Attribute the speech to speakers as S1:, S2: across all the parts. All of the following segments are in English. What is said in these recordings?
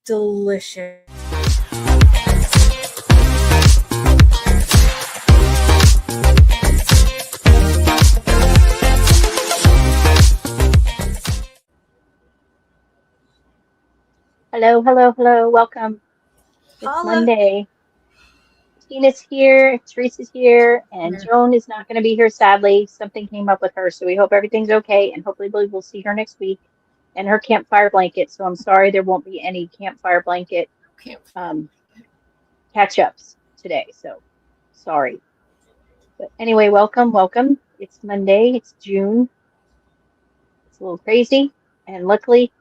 S1: delicious.
S2: Hello, hello, hello. Welcome. It's
S1: Holla.
S2: Monday. Tina's here, Teresa's here, and Joan is not going to be here, sadly. Something came up with her, so we hope everything's okay, and hopefully we'll see her next week and her campfire blanket. So I'm sorry there won't be any campfire blanket catch-ups today, so sorry. But anyway, welcome, welcome. It's Monday, it's June. It's a little crazy, and luckily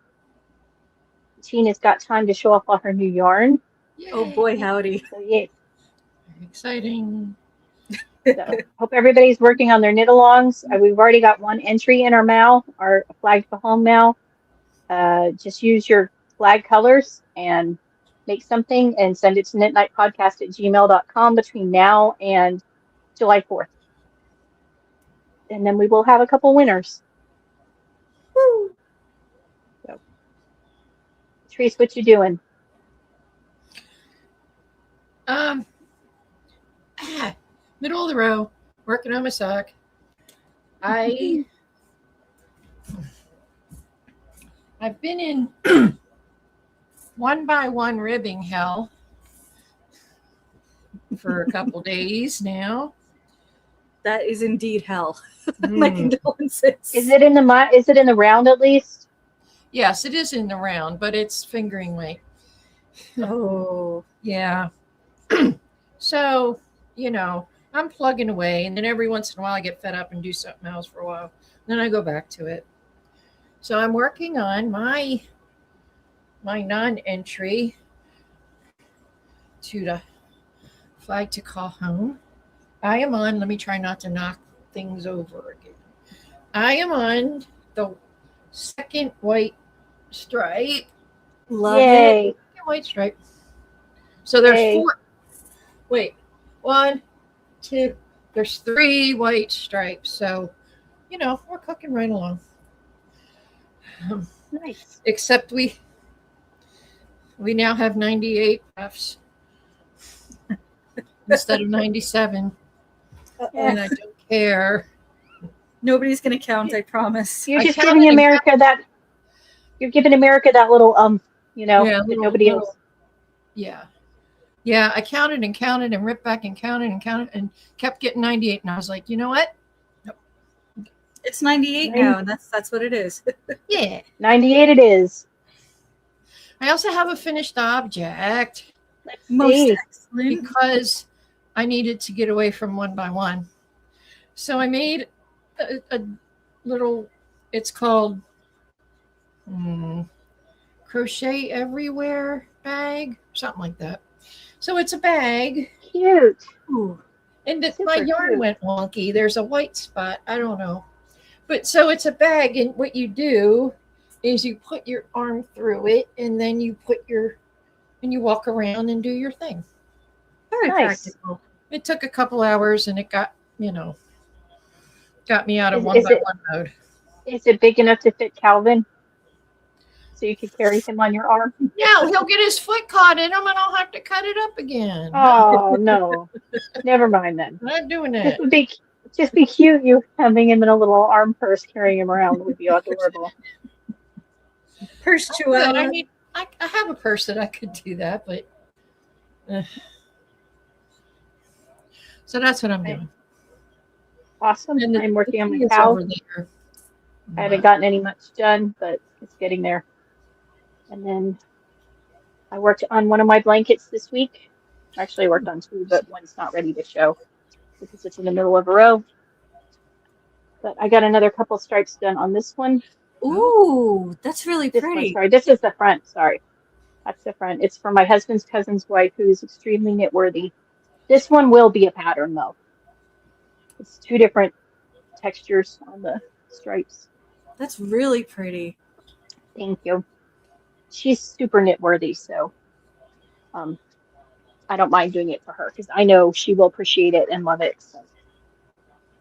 S2: Tina's got time to show off all her new yarn.
S1: Yay. Oh boy, howdy.
S2: So yay.
S3: Exciting.
S2: So, hope everybody's working on their knit-alongs. We've already got one entry in our MAL, our Flag to Home MAL. Just use your flag colors and make something and send it to knitnightpodcast@gmail.com between now and July 4th. And then we will have a couple winners. Woo! So, Therese, what you doing?
S3: Middle of the row, working on my sock. I've been in one by one ribbing hell for a couple days now.
S1: That is indeed hell. My condolences.
S2: Is it in the round at least?
S3: Yes, it is in the round, but it's fingering weight.
S1: Oh.
S3: Yeah. So, I'm plugging away, and then every once in a while I get fed up and do something else for a while. Then I go back to it. So I'm working on my non-entry to the Flag to Call Home. I am on, let me try not to knock things over again. I am on the second white stripe.
S1: Love it.
S3: Second white stripe. So there's 4. Wait, 1, 2, there's 3 white stripes. So, we're cooking right along.
S2: Nice.
S3: Except we now have 98 Fs instead of 97. And I don't care.
S1: Nobody's going to count, I promise.
S2: You're just giving America that. You're giving America that little that nobody else.
S3: Yeah. Yeah, I counted and ripped back and counted and kept getting 98. And I was like, you know what? Nope.
S1: It's 98 now, and that's what it is.
S3: Yeah.
S2: 98 it is.
S3: I also have a finished object.
S1: Most excellent.
S3: Because I needed to get away from one by one. So I made a little, it's called Crochet Everywhere bag, something like that. So it's a bag.
S2: Cute.
S3: Ooh. And my yarn went wonky. There's a white spot. I don't know. But so it's a bag, and what you do is you put your arm through it, and then you you walk around and do your thing.
S1: Very practical.
S3: It took a couple hours, and it got me out of one by one mode.
S2: Is it big enough to fit Calvin? So you could carry him on your arm?
S3: No, he'll get his foot caught in him, and I'll have to cut it up again.
S2: Oh, no. Never mind then.
S3: Not doing that.
S2: Just be cute. You having him in a little arm purse, carrying him around would be adorable.
S1: Purse chihuahua.
S3: I have a purse that I could do that, but so that's what I'm doing.
S2: Awesome.
S3: And
S2: I'm working on my cow. I haven't gotten any much done, but it's getting there. And then I worked on one of my blankets this week. Actually, I worked on 2, but one's not ready to show because it's in the middle of a row. But I got another couple stripes done on this one.
S1: Ooh, that's really pretty.
S2: Sorry, this is the front. Sorry. That's the front. It's for my husband's cousin's wife, who is extremely knit-worthy. This one will be a pattern, though. It's 2 different textures on the stripes.
S1: That's really pretty.
S2: Thank you. She's super knit-worthy, so I don't mind doing it for her because I know she will appreciate it and love it. So.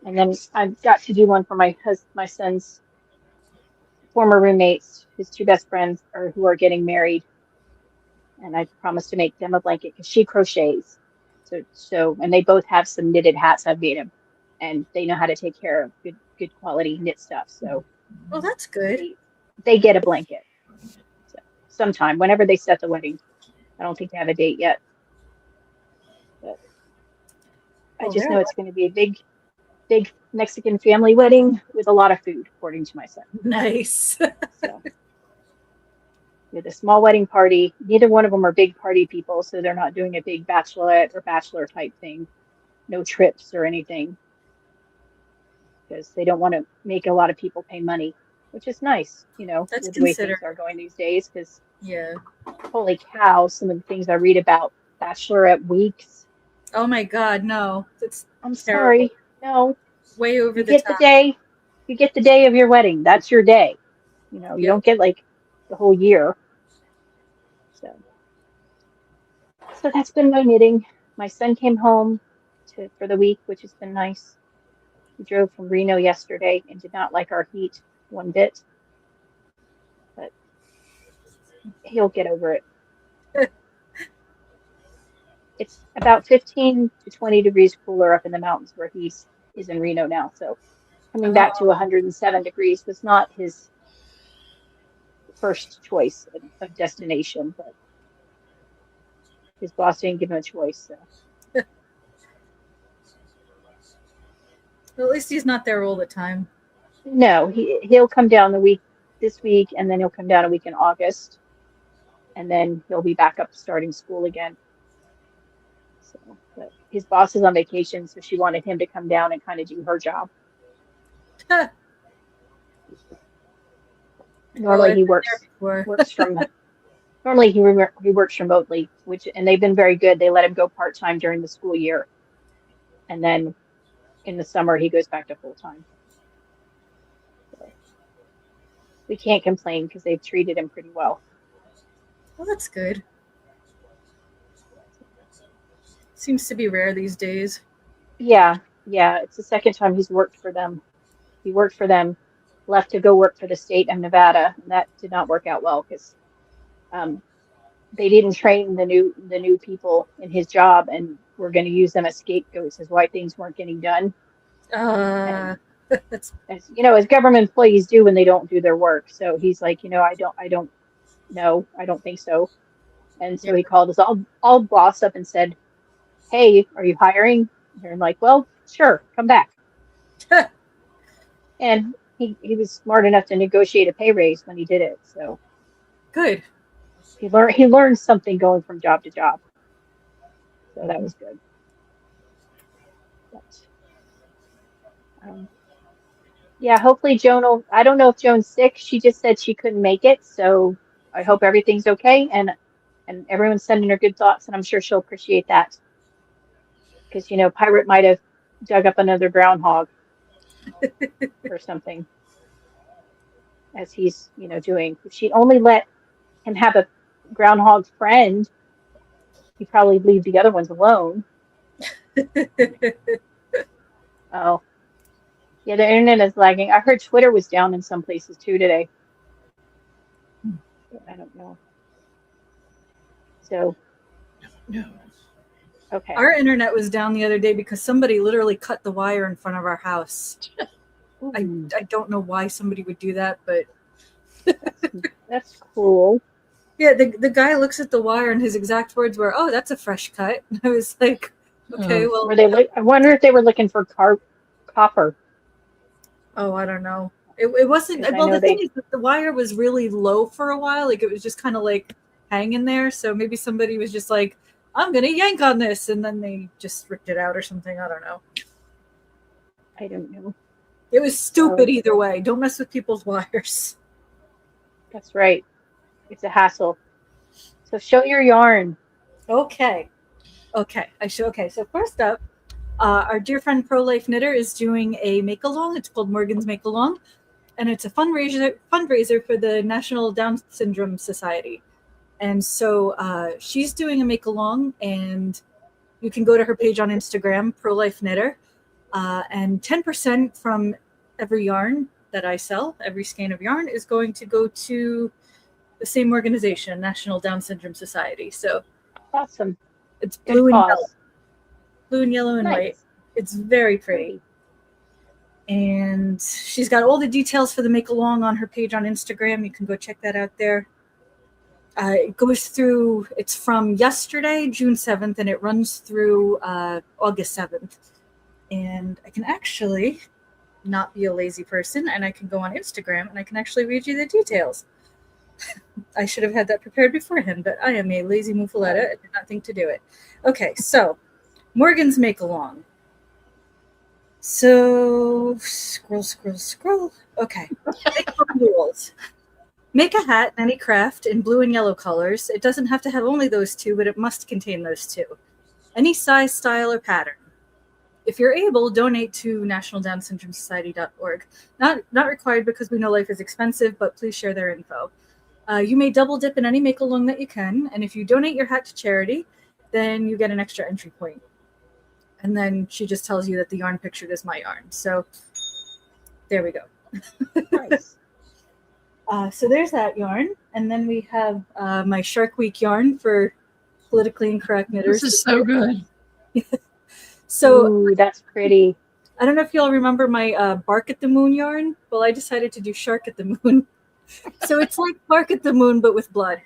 S2: And then I've got to do one for my son's former roommates, his 2 best friends, who are getting married. and I promised to make them a blanket because she crochets. And they both have some knitted hats I've made them, and they know how to take care of good quality knit stuff. So
S1: Well, that's good.
S2: they get a blanket. So sometime, whenever they set the wedding. I don't think they have a date yet. But I
S1: Well,
S2: just
S1: they're
S2: know it's going to be a big Mexican family wedding with a lot of food, according to my son.
S1: nice.
S2: So with a small wedding party, neither one of them are big party people, so they're not doing a big bachelorette or bachelor type thing. No trips or anything, because they don't want to make a lot of people pay money, which is nice,
S1: That's
S2: with the way things
S1: considered.
S2: are going these days. Because
S1: Yeah.
S2: holy cow, some of the things I read about bachelorette weeks.
S1: Oh my God, no. That's
S2: I'm
S1: terrible.
S2: sorry, no.
S1: Way over
S2: You
S1: the
S2: get
S1: top.
S2: the day of your wedding. That's your day. You
S1: Yep.
S2: don't get like the whole year. So that's been my knitting. My son came home for the week, which has been nice. He drove from Reno yesterday and did not like our heat one bit, but he'll get over it. It's about 15 to 20 degrees cooler up in the mountains where he is in Reno now. So coming back to 107 degrees was not his first choice of destination, but his boss didn't give him a choice. So.
S1: Well, at least he's not there all the time.
S2: No, he'll come down this week, and then he'll come down a week in August, and then he'll be back up starting school again. So, but his boss is on vacation, so she wanted him to come down and kind of do her job. Normally he works from. Normally he works remotely, and they've been very good. They let him go part-time during the school year, and then in the summer he goes back to full-time. So we can't complain because they've treated him pretty well.
S1: Well, that's good. Seems to be rare these days.
S2: Yeah. It's the second time he's worked for them. He worked for them, left to go work for the state of Nevada, and that did not work out well because they didn't train the new people in his job, and were going to use them as scapegoats as why things weren't getting done.
S1: That's
S2: as government employees do when they don't do their work. So he's like, I don't know, I don't think so. And so he called us all bossed up and said, "Hey, are you hiring?" And they're like, "Well, sure, come back." And he was smart enough to negotiate a pay raise when he did it. So
S1: good.
S2: He learned something going from job to job. So that was good. But, yeah, hopefully Joan I don't know if Joan's sick. She just said she couldn't make it. So I hope everything's okay, and everyone's sending her good thoughts, and I'm sure she'll appreciate that. Because, Pirate might have dug up another groundhog or something, as he's, doing. If she'd only let him have a groundhog friend, he'd probably leave the other ones alone. Oh. Yeah, the internet is lagging. I heard Twitter was down in some places too today. I don't know. So.
S3: No.
S2: Okay.
S1: Our internet was down the other day because somebody literally cut the wire in front of our house. I don't know why somebody would do that, but
S2: that's cool.
S1: Yeah, the guy looks at the wire and his exact words were, "Oh, that's a fresh cut." And I was like, "Okay, well."
S2: Were they? I wonder if they were looking for copper.
S1: Oh, I don't know. It wasn't. Well, the thing is that the wire was really low for a while. Like it was just kind of like hanging there. So maybe somebody was just like, "I'm gonna yank on this," and then they just ripped it out or something. I don't know.
S2: I don't know.
S1: It was stupid either way. Don't mess with people's wires.
S2: That's right. It's a hassle. So show your yarn.
S1: Okay. So first up, our dear friend Pro Life Knitter is doing a make-along. It's called Morgan's Make-Along, and it's a fundraiser for the National Down Syndrome Society. And so she's doing a make-along, and you can go to her page on Instagram, Pro Life Knitter, and 10% from every yarn that I sell, every skein of yarn, is going to go to the the same organization, National Down Syndrome Society. So
S2: Awesome.
S1: it's
S2: Good
S1: blue and
S2: cause.
S1: yellow, blue and yellow and
S2: Nice.
S1: white. It's very pretty. And she's got all the details for the make along on her page on Instagram. You can go check that out there. It goes through, it's from yesterday, June 7th, and it runs through August 7th. And I can actually not be a lazy person, and I can go on Instagram and I can actually read you the details. I should have had that prepared beforehand, but I am a lazy muffaletta. I did not think to do it. Okay, so Morgan's Make Along. So scroll. Okay. Make some rules. Make a hat in any craft in blue and yellow colors. It doesn't have to have only those two, but it must contain those two. Any size, style, or pattern. If you're able, donate to nationaldownsyndromesociety.org. Not required because we know life is expensive, but please share their info. You may double dip in any make along that you can, and if you donate your hat to charity, then you get an extra entry point. And then she just tells you that the yarn pictured is my yarn. So there we go.
S2: Nice.
S1: So there's that yarn. And then we have my Shark Week yarn for politically incorrect knitters.
S3: This is so good.
S1: So
S2: Ooh, that's pretty.
S1: I don't know if y'all remember my Bark at the Moon yarn. Well, I decided to do Shark at the Moon. So it's like Bark at the Moon, but with blood.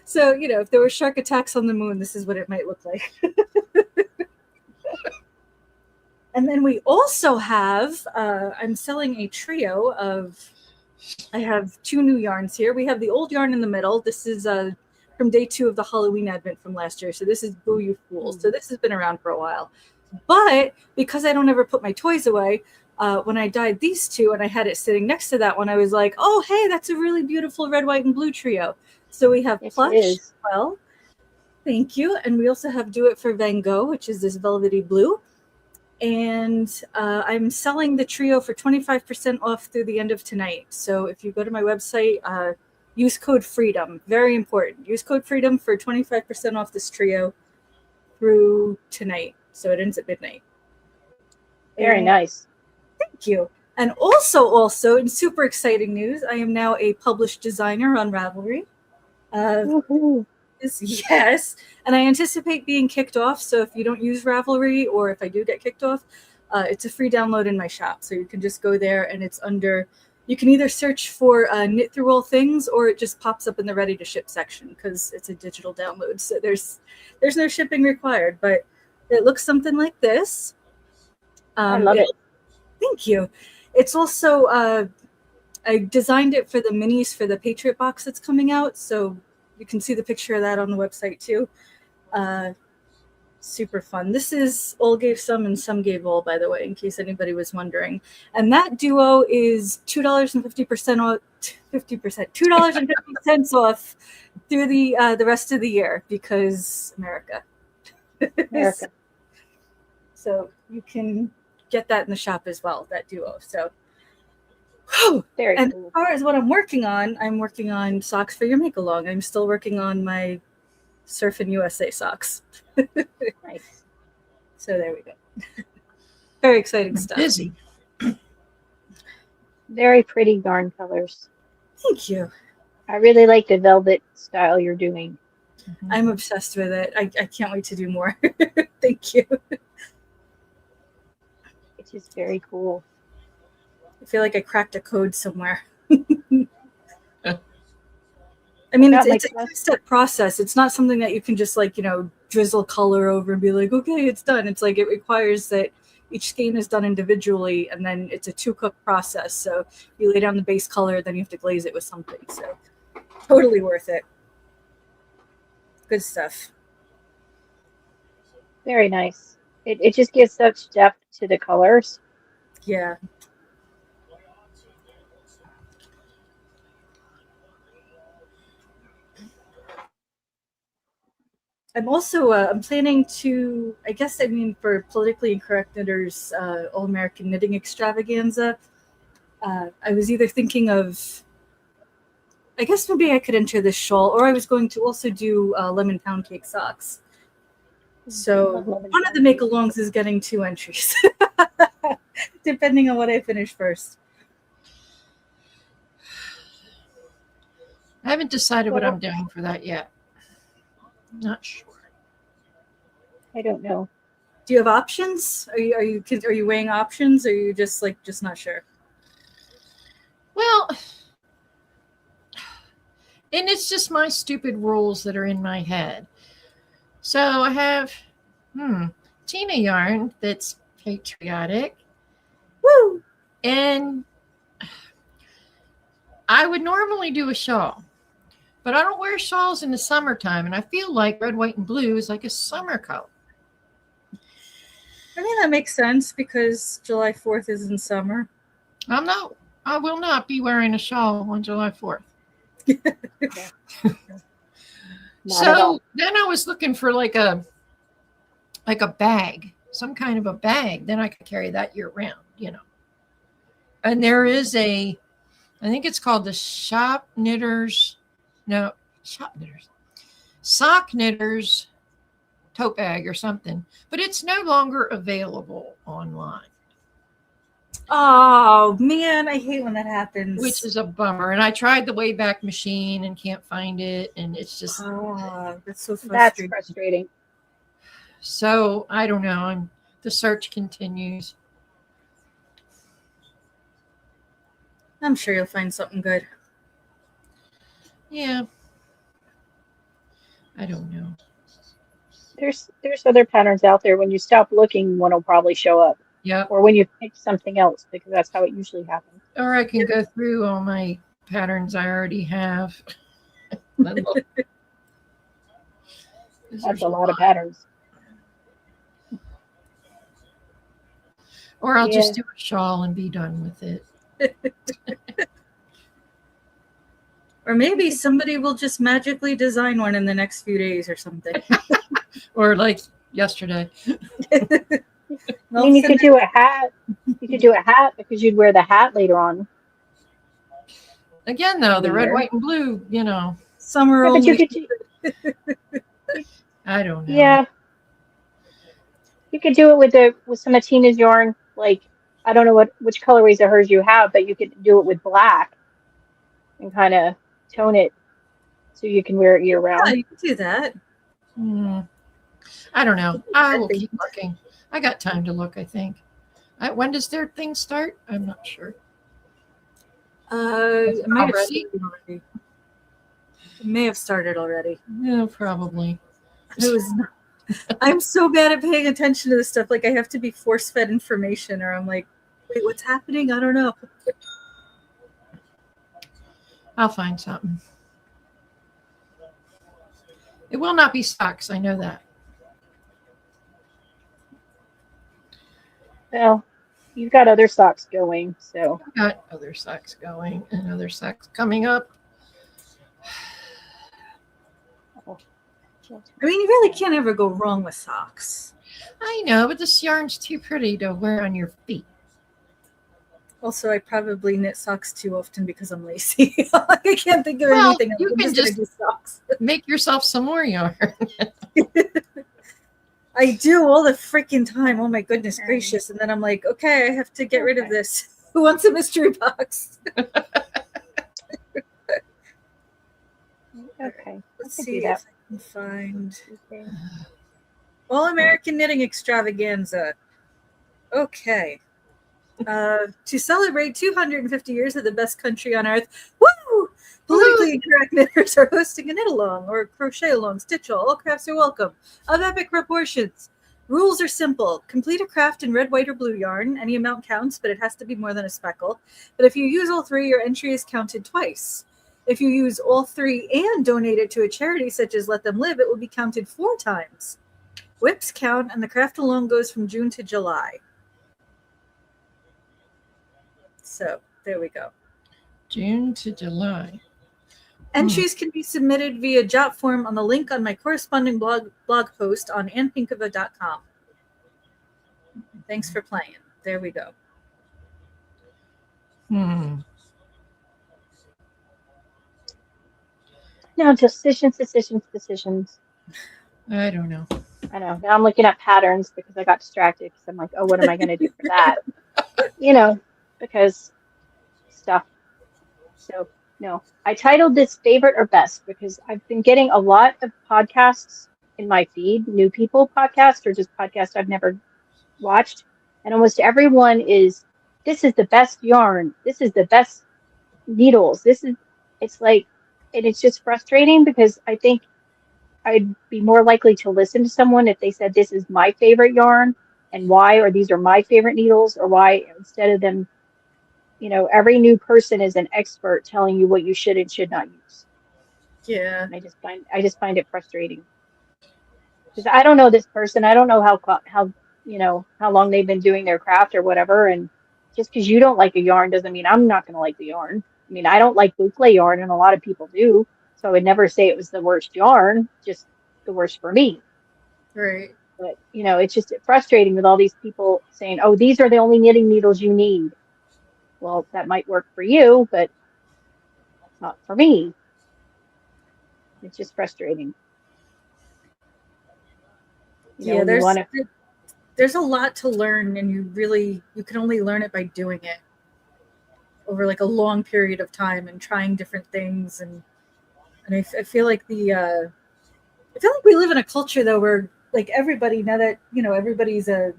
S1: So, you know, if there were shark attacks on the moon, this is what it might look like. And then we also have, I'm selling a trio of, I have 2 new yarns here. We have the old yarn in the middle. This is from day 2 of the Halloween advent from last year. So this is Boo You Fools. So this has been around for a while. But because I don't ever put my toys away, when I dyed these 2 and I had it sitting next to that one, I was like, oh, hey, that's a really beautiful red, white, and blue trio. So we have
S2: Yes,
S1: plush
S2: it is.
S1: as well. Thank you. And we also have Do It for Van Gogh, which is this velvety blue. And I'm selling the trio for 25% off through the end of tonight. So if you go to my website, use code FREEDOM. Very important. Use code FREEDOM for 25% off this trio through tonight. So it ends at midnight.
S2: Very
S1: And
S2: nice.
S1: Thank you. And also, in super exciting news, I am now a published designer on Ravelry.
S2: Woohoo.
S1: Yes, and I anticipate being kicked off. So if you don't use Ravelry, or if I do get kicked off, it's a free download in my shop. So you can just go there, and it's under. You can either search for Knit Through All Things, or it just pops up in the ready to ship section because it's a digital download. So there's no shipping required, but it looks something like this.
S2: I love it.
S1: Thank you. It's also I designed it for the minis for the Patriot box that's coming out, so you can see the picture of that on the website too. Super fun. This is All Gave Some and Some Gave All, by the way, in case anybody was wondering. And that duo is $2.50 off, $2.50 off through the rest of the year because America.
S2: America.
S1: So you can get that in the shop as well, that duo. So.
S2: Very
S1: And
S2: cool.
S1: as far as what I'm working on socks for your make along. I'm still working on my Surfing USA socks.
S2: Nice.
S1: So there we go. Very exciting stuff.
S3: Busy.
S2: Very pretty yarn colors.
S1: Thank you.
S2: I really like the velvet style you're doing.
S1: I'm obsessed with it. I can't wait to do more. Thank you.
S2: It's just very cool.
S1: I feel like I cracked a code somewhere. I mean,
S2: Got
S1: it's a
S2: my
S1: 2-step process. It's not something that you can just drizzle color over and be like, okay, it's done. It's like it requires that each skein is done individually, and then it's a 2-cook process. So you lay down the base color, then you have to glaze it with something. So totally worth it. Good stuff.
S2: Very nice. It just gives such depth to the colors.
S1: Yeah. I'm also I'm planning to, for politically incorrect knitters, All American Knitting Extravaganza. I was either thinking of, I guess maybe I could enter this shawl, or I was going to also do lemon pound cake socks. So
S2: Love lemon
S1: one of the make-alongs is getting 2 entries, depending on what I finish first.
S3: I haven't decided what I'm doing for that yet. Not sure.
S2: I don't know.
S1: Do you have options? Are you weighing options, or are you just not sure?
S3: Well, and it's just my stupid rules that are in my head. So I have Tina yarn that's patriotic.
S1: Woo!
S3: And I would normally do a shawl, but I don't wear shawls in the summertime, and I feel like red, white, and blue is like a summer color.
S1: I mean, that makes sense because July 4th is in summer.
S3: I will not be wearing a shawl on July 4th. So then I was looking for like a bag, some kind of a bag. Then I could carry that year round, you know. And there is I think it's called the Sock Knitters tote bag or something, but it's no longer available online.
S1: Oh man, I hate when that happens.
S3: Which is a bummer. And I tried the Wayback Machine and can't find it, and it's just
S1: that's so frustrating.
S2: That's frustrating.
S3: So I don't know. The search continues.
S1: I'm sure you'll find something good.
S3: Yeah. I don't know.
S2: There's other patterns out there. When you stop looking, one will probably show up.
S3: Yeah.
S2: Or when you pick something else, because that's how it usually happens.
S3: Or I can go through all my patterns I already have.
S2: That's a lot of patterns.
S3: Or I'll just do a shawl and be done with it.
S1: Or maybe somebody will just magically design one in the next few days or something.
S3: Or like yesterday.
S2: I mean, you could do a hat. You could do a hat because you'd wear the hat later on.
S3: Again, though, the red, white, and blue, you know.
S1: Summer
S2: Yeah,
S1: only.
S3: I don't know.
S2: Yeah. You could do it with some of Tina's yarn. Like, I don't know which colorways of hers you have, but you could do it with black and kind of tone it so you can wear it year round.
S1: Yeah, you can do that.
S3: I don't know. I will keep looking. I got time to look, I think. When does their thing start? I'm not sure.
S1: It may have started already.
S3: Yeah, probably.
S1: It was not. I'm so bad at paying attention to this stuff. Like, I have to be force-fed information, or I'm like, wait, what's happening? I don't know.
S3: I'll find something. It will not be socks. I know that.
S2: Well, you've got other socks going, so.
S3: I've got other socks going and other socks coming up.
S1: I mean, you really can't ever go wrong with socks.
S3: I know, but this yarn's too pretty to wear on your feet.
S1: Also, I probably knit socks too often because I'm lazy. I can't think of anything else.
S3: You can just
S1: do socks.
S3: Make yourself some more yarn.
S1: I do all the freaking time. Oh my goodness gracious. And then I'm like, okay, I have to get rid of this. Who wants a mystery box?
S2: Okay.
S1: Let's see if I can find All American Knitting Extravaganza. Okay. To celebrate 250 years of the best country on earth, woo! Politically incorrect knitters are hosting a knit along or crochet along, stitch all crafts are welcome, of epic proportions. Rules are simple. Complete a craft in red, white, or blue yarn. Any amount counts, but it has to be more than a speckle. But if you use all three, your entry is counted twice. If you use all three and donate it to a charity such as Let Them Live, it will be counted 4 times. Whips count, and the craft alone goes from June to July. So there we go.
S3: June to July.
S1: Entries can be submitted via Jot form on the link on my corresponding blog post on AnnPinkova.com. Thanks for playing. There we go.
S2: No, decisions.
S3: I don't know.
S2: I know. Now I'm looking at patterns because I got distracted because I'm like, oh, what am I going to do for that? You know, because stuff. So No, I titled this favorite or best because I've been getting a lot of podcasts in my feed, new people podcasts or just podcasts I've never watched. And almost everyone is, this is the best yarn. This is the best needles. It's like, and it's just frustrating because I think I'd be more likely to listen to someone if they said, this is my favorite yarn and why, or these are my favorite needles or why, instead of them, every new person is an expert telling you what you should and should not use.
S1: Yeah.
S2: And I just find it frustrating because I don't know this person. I don't know how long they've been doing their craft or whatever. And just because you don't like a yarn doesn't mean I'm not going to like the yarn. I mean, I don't like boucle yarn, and a lot of people do. So I would never say it was the worst yarn, just the worst for me.
S1: Right.
S2: But it's just frustrating with all these people saying, "Oh, these are the only knitting needles you need." Well, that might work for you, but not for me. It's just frustrating.
S1: Yeah,
S2: You want to.
S1: there's a lot to learn, and you can only learn it by doing it over like a long period of time and trying different things. And I feel like I feel like we live in a culture though where like everybody, now that everybody's a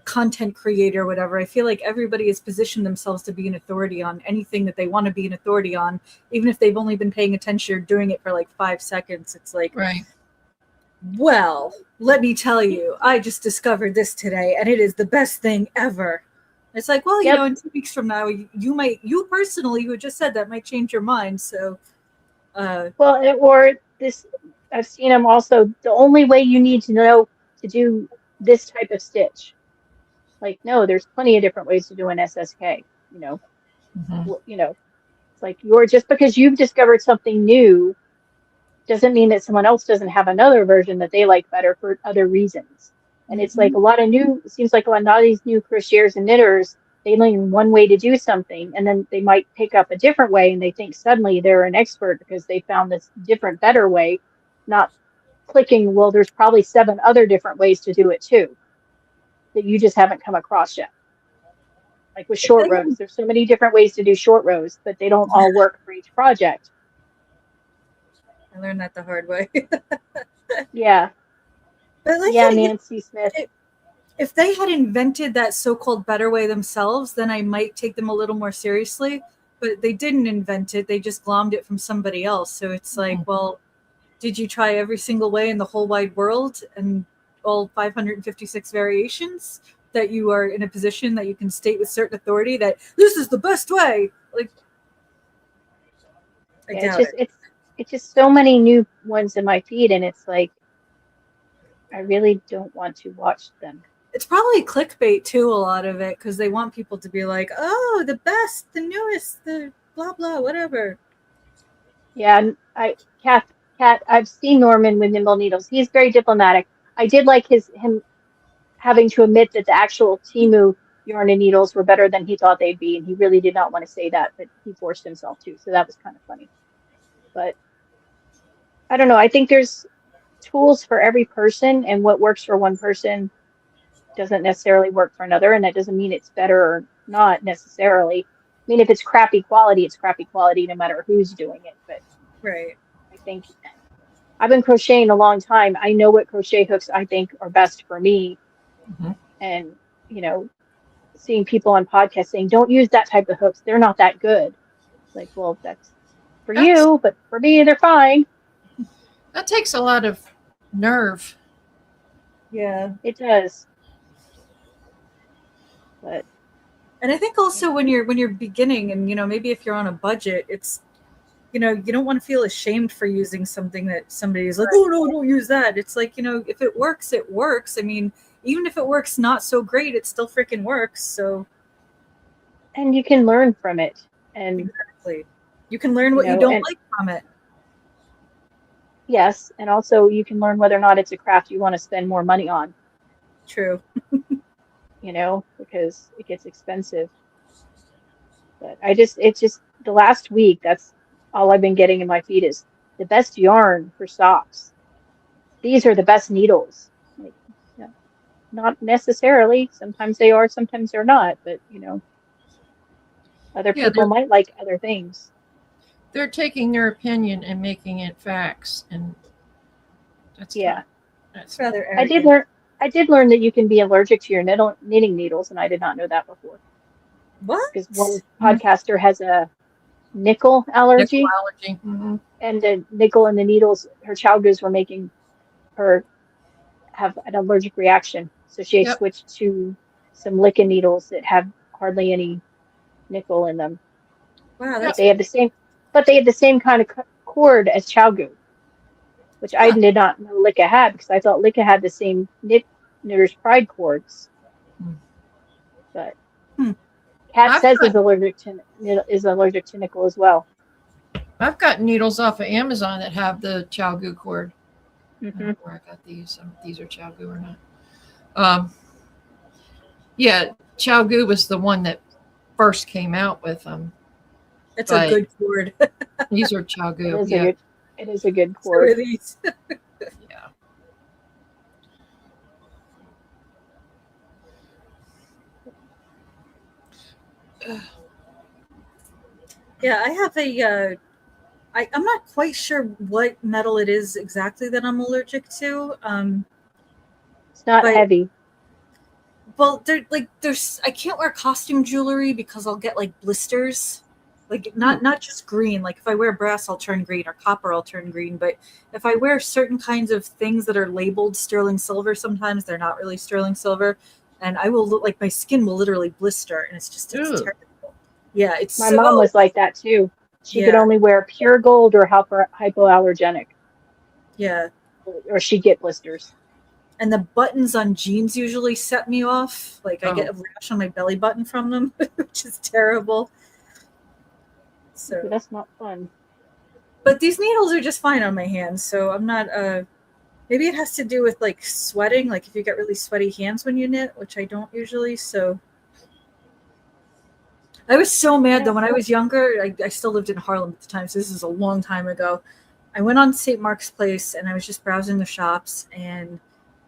S1: content creator or whatever, I feel like everybody has positioned themselves to be an authority on anything that they want to be an authority on, even if they've only been paying attention or doing it for like 5 seconds. It's like,
S3: Right.
S1: well, let me tell you, I just discovered this today and it is the best thing ever. It's like, well,
S2: Yep.
S1: in 2 weeks from now, you personally, who just said that, might change your mind. So,
S2: Or this, I've seen them also. The only way you need to know to do this type of stitch, like, no, there's plenty of different ways to do an SSK.
S3: Mhm.
S2: It's like just because you've discovered something new doesn't mean that someone else doesn't have another version that they like better for other reasons. And it's like it seems like a lot of these new crocheters and knitters, they learn one way to do something and then they might pick up a different way and they think suddenly they're an expert because they found this different, better way, not clicking, well, there's probably 7 other different ways to do it too that you just haven't come across yet. Like with short rows, there's so many different ways to do short rows, but they don't all work for each project.
S1: I learned that the hard way.
S2: Yeah.
S1: But like,
S2: Yeah, Nancy Smith.
S1: If they had invented that so-called better way themselves, then I might take them a little more seriously. But they didn't invent it; they just glommed it from somebody else. So it's like, well, did you try every single way in the whole wide world and all 556 variations that you are in a position that you can state with certain authority that this is the best way? Like, I doubt it.
S2: It's just so many new ones in my feed, and it's like I really don't want to watch them.
S1: It's probably clickbait too, a lot of it, because they want people to be like, oh, the best, the newest, the blah blah, whatever.
S2: Yeah, and Kat, I've seen Norman with Nimble Needles. He's very diplomatic. I did like him having to admit that the actual Temu yarn and needles were better than he thought they'd be, and he really did not want to say that, but he forced himself to. So that was kind of funny. But I don't know. I think there's tools for every person, and what works for one person doesn't necessarily work for another, and that doesn't mean it's better or not necessarily. I mean, if it's crappy quality, it's crappy quality no matter who's doing it. But
S1: Right.
S2: I think I've been crocheting a long time. I know what crochet hooks I think are best for me.
S3: Mhm.
S2: And, seeing people on podcasts saying, don't use that type of hooks. They're not that good. Like, well, that's for
S3: That's
S2: you, but for me, they're fine.
S3: that takes a lot of nerve.
S1: Yeah.
S2: It does. But
S1: And I think also when you're beginning, and maybe if you're on a budget, it's you don't want to feel ashamed for using something that somebody is like, oh no, don't use that. It's like, if it works, it works. I mean, even if it works not so great, it still freaking works. So
S2: and you can learn from it. And
S1: exactly, you can learn what you don't like from it.
S2: Yes, and also you can learn whether or not it's a craft you want to spend more money on.
S1: True.
S2: Because it gets expensive. But it's just the last week, that's all I've been getting in my feed is the best yarn for socks. These are the best needles. Like, not necessarily. Sometimes they are, sometimes they're not. But, other people might like other things.
S3: They're taking their opinion and making it facts, and that's
S2: Yeah.
S3: That's
S1: It's rather
S2: I did
S1: arrogant.
S2: learn. I did learn that you can be allergic to your knitting needles, and I did not know that before.
S1: What?
S2: Because one podcaster has a nickel
S3: nickel
S2: allergy,
S3: allergy. Mhm.
S2: and the nickel in the needles, her childgoods were making her have an allergic reaction. So she
S3: Yep.
S2: switched to some Licca needles that have hardly any nickel in them.
S1: Wow,
S2: But
S1: that's
S2: they have the same. But they have the same kind of cord as Chalgood, which I
S3: Huh.
S2: did not know Licca had because I thought Licca had the same Knitter's Pride cords.
S3: Hmm.
S2: But
S1: Hmm.
S2: Kat
S3: I've
S2: says
S3: got-
S2: is allergic to nickel as well.
S3: I've got needles off of Amazon that have the Chalgoo cord. I don't
S2: Mm-hmm.
S3: know where I got these. If these are Chalgoo or not. Yeah, Chalgoo was the one that first came out with them.
S1: It's
S3: But-
S1: a good cord.
S3: These are
S2: It
S3: Chalgoo.
S2: is
S3: Yeah.
S2: it is a good
S1: So
S2: cord.
S1: are these.
S3: Yeah.
S1: Yeah, I have a. I'm not quite sure what metal it is exactly that I'm allergic to.
S2: It's not
S1: But-
S2: heavy.
S1: Well, there's I can't wear costume jewelry because I'll get like blisters. Like not just green. Like if I wear brass, I'll turn green, or copper, I'll turn green. But if I wear certain kinds of things that are labeled sterling silver, sometimes they're not really sterling silver, and I will look like my skin will literally blister, and it's
S3: Ooh.
S1: terrible. Yeah, it's
S2: My
S1: so,
S2: mom was like that too. She could
S1: Yeah.
S2: only wear pure gold or hypoallergenic,
S1: yeah.
S2: or she'd get blisters.
S1: And the buttons on jeans usually set me off. Like I
S3: Oh.
S1: get a rash on my belly button from them, which is terrible. So,
S2: That's not fun.
S1: but these needles are just fine on my hands, so I'm not. Maybe it has to do with like sweating, like if you get really sweaty hands when you knit, which I don't usually. So, I was so mad though when I was younger. I still lived in Harlem at the time, so this is a long time ago. I went on St. Mark's Place and I was just browsing the shops, and